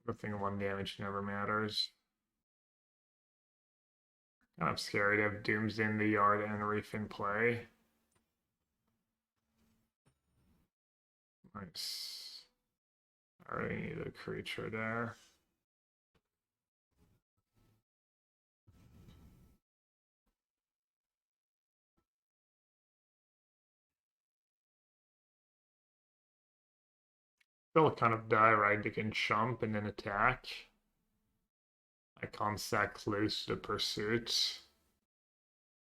Good thing one damage never matters. Kind of scary to have Dooms in the yard and Reef in play. Nice. I already need a creature there. They'll kind of die, right? They can jump and then attack. I can't sack loose the pursuit.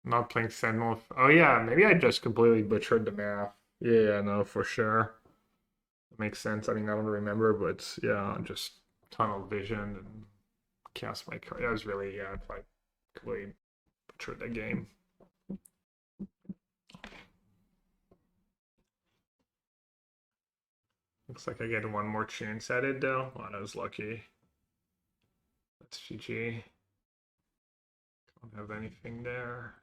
Not playing Sentinel. Oh yeah, maybe I just completely butchered the math. Yeah, no, for sure. Makes sense. I mean, I don't remember, but yeah, just tunnel vision and cast my card. That was really, yeah, I completely butchered that game. Looks like I get one more chance at it though. Oh, I was lucky. That's GG. Don't have anything there.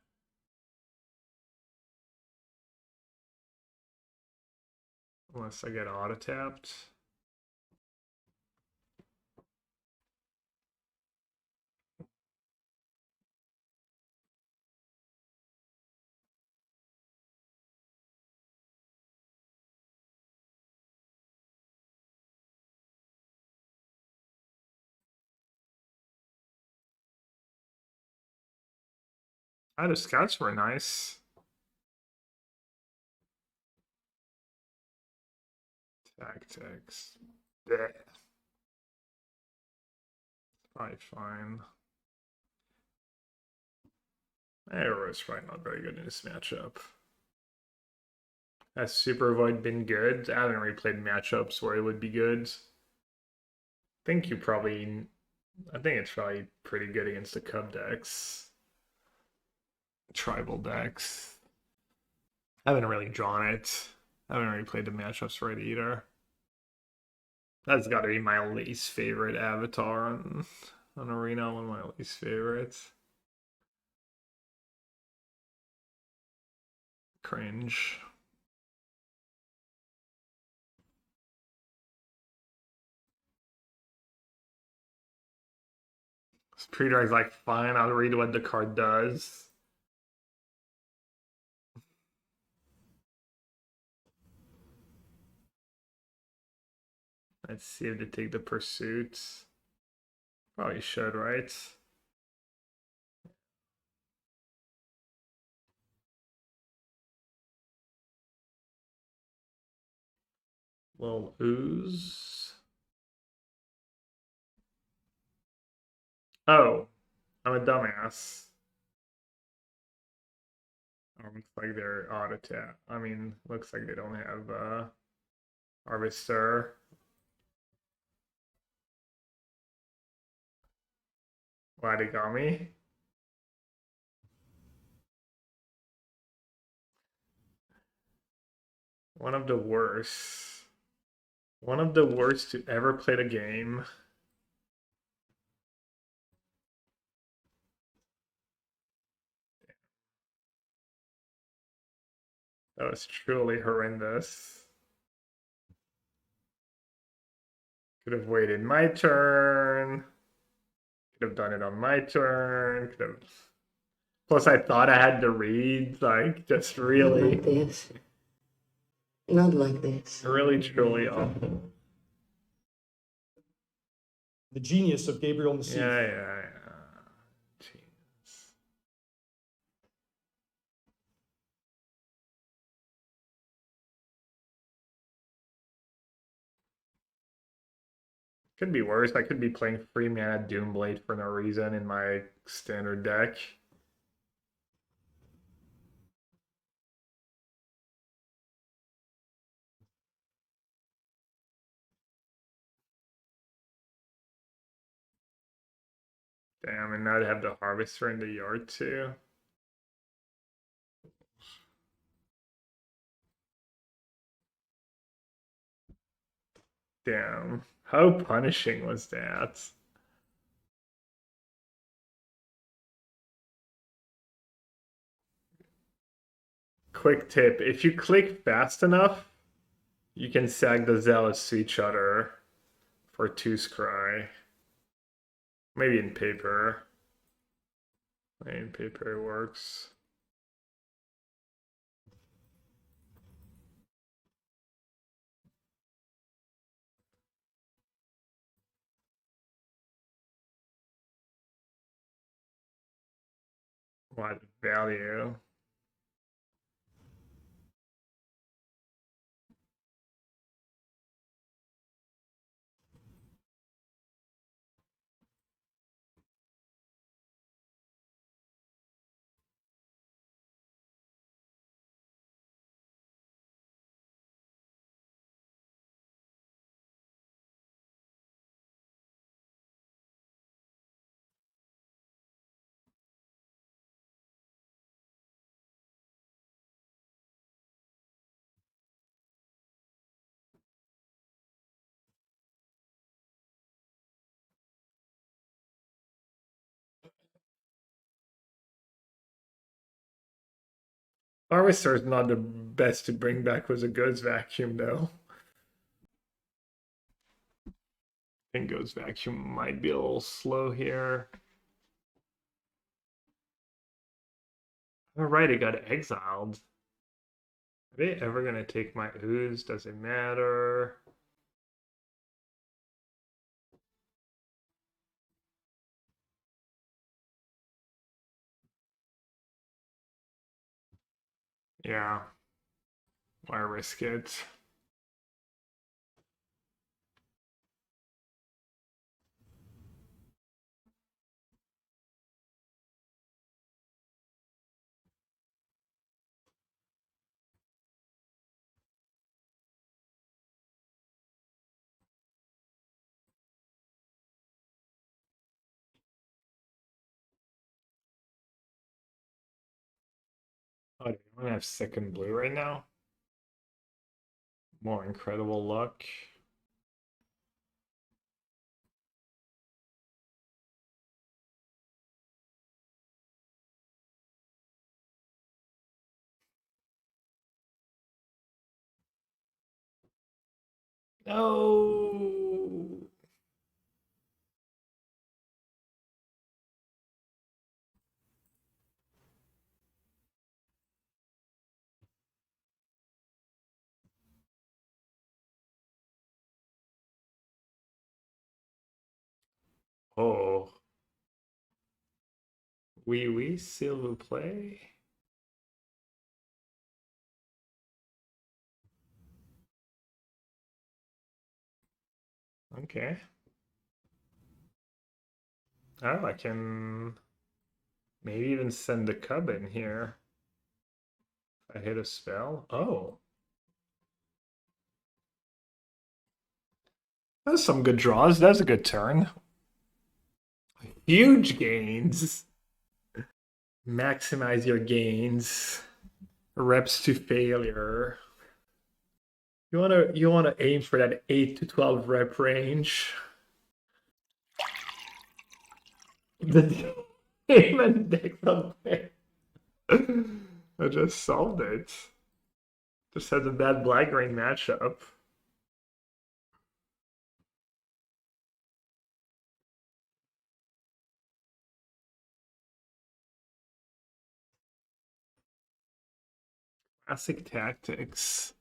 Unless I get auto tapped. Ah, the scouts were nice. Tactics. Yeah. Probably fine. Arrow's probably not very good in this matchup. Has Supervoid been good? I haven't really played matchups where it would be good. I think it's probably pretty good against the Cub decks. Tribal decks. I haven't really drawn it. I haven't really played the matchups for it either. That's got to be my least favorite avatar on Arena. One of my least favorites. Cringe. Pre-drag's like, fine, I'll read what the card does. Let's see if they take the pursuit. Probably should, right? Little ooze. Oh, I'm a dumbass. Looks like they're auto tap. I mean, looks like they don't have Harvester. Wadigami. One of the worst. One of the worst to ever play the game. That was truly horrendous. Could have waited my turn. Could have done it on my turn. Could have. Plus, I thought I had to read, like, just really. Not like this. Not like this. Really, truly awful. The genius of Gabriel Nassif. Yeah. Jeez. Could be worse. I could be playing free mana Doomblade for no reason in my standard deck. Damn, and now I have the Harvester in the yard too. Damn. How punishing was that? Quick tip, if you click fast enough, you can sag the Zealots to each other for 2 scry. Maybe in paper. Maybe in paper it works. What value? Harvester is not the best to bring back with a Goods Vacuum, though. I think Goods Vacuum might be a little slow here. Alright, it got exiled. Are they ever gonna take my ooze? Does it matter? Yeah. Why risk it? Oh, do you want to have second blue right now? More incredible luck. No. Oh. Oui, s'il vous plaît. Okay. Oh, I can maybe even send the cub in here. If I hit a spell. Oh. That's some good draws. That's a good turn. Huge gains. Maximize your gains. Reps to failure. You wanna aim for that 8 to 12 rep range. The demon deck something. I just solved it. Just had a bad black green matchup. Classic tactics.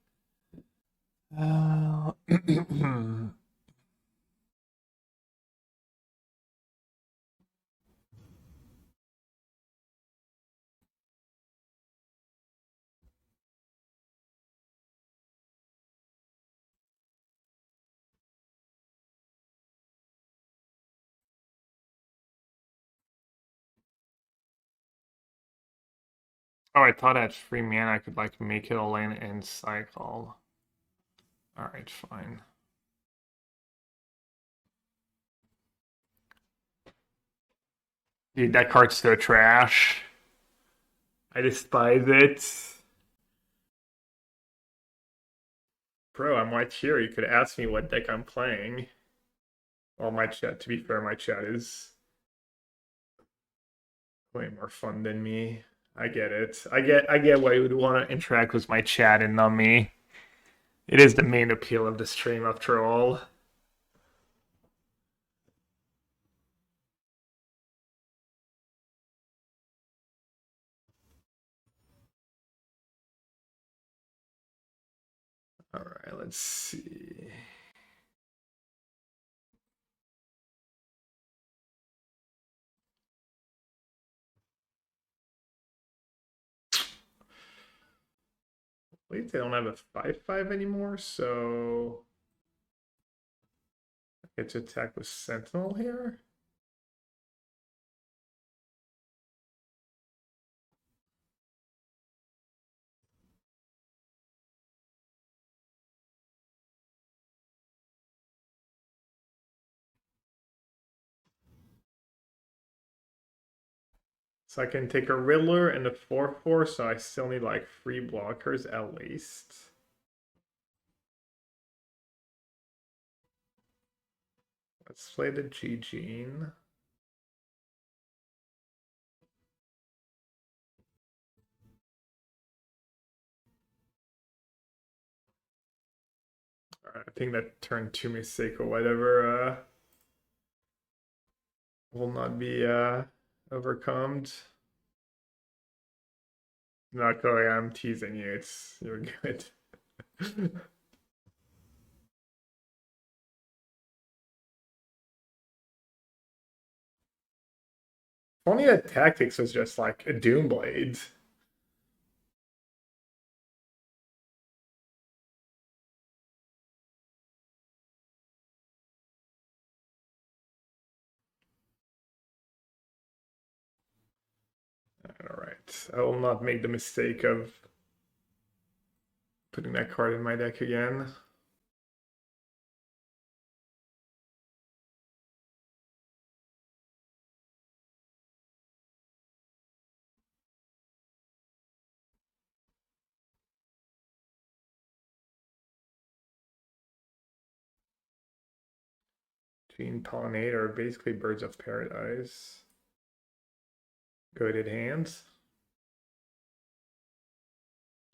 Oh, I thought at free mana I could like make it a lane and cycle. Alright, fine. Dude, that card's so trash. I despise it. Bro, I'm right here. You could ask me what deck I'm playing. Well, my chat, to be fair, my chat is way more fun than me. I get it. I get why you would want to interact with my chat and not me. It is the main appeal of the stream after all. Alright, let's see. Wait, they don't have a 5/5 anymore, so I get to attack with Sentinel here. So I can take a Riddler and a 4/4, so I still need like 3 blockers at least. Let's play the Gene. Alright, I think that turn 2 mistake or whatever will not be overcome. Not going, I'm teasing you, you're good. Only that Tactics was just like a Doomblade. Alright, I will not make the mistake of putting that card in my deck again. Gene Pollinator, basically Birds of Paradise. Goaded hands.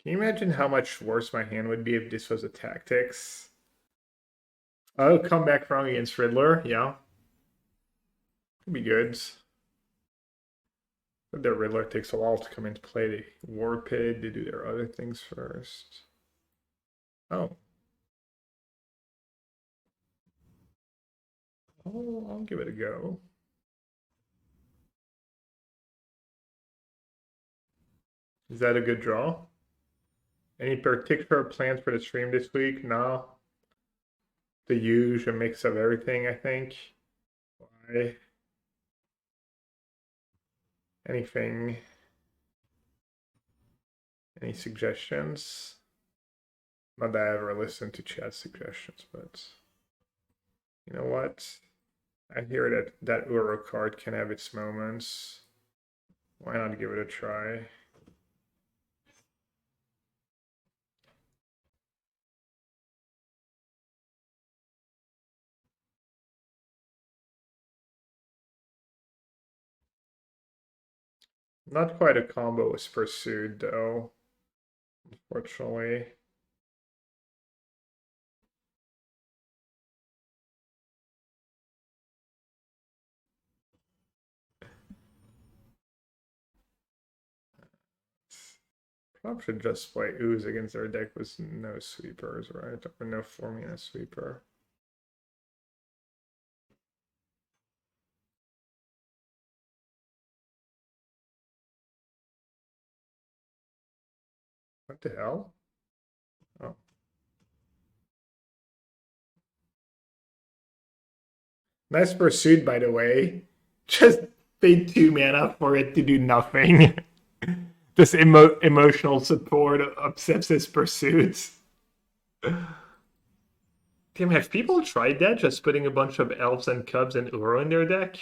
Can you imagine how much worse my hand would be if this was a Tactics? Oh, come back wrong against Riddler, yeah. Could be good. But the Riddler takes a while to come into play. They warp it, they do their other things first. Oh. I'll give it a go. Is that a good draw? Any particular plans for the stream this week? No. The usual mix of everything, I think. Why? Anything? Any suggestions? Not that I ever listen to chat suggestions, but you know what? I hear that that Uro card can have its moments. Why not give it a try? Not quite a combo with Pursued, though, unfortunately. Probably should just play Ooze against their deck with no sweepers, right? Or no formula sweeper. What the hell? Oh. Nice Pursuit, by the way. Just paid 2 mana for it to do nothing. Just emotional support of Obsessive Pursuit. Damn, have people tried that? Just putting a bunch of Elves and Cubs and Uro in their deck?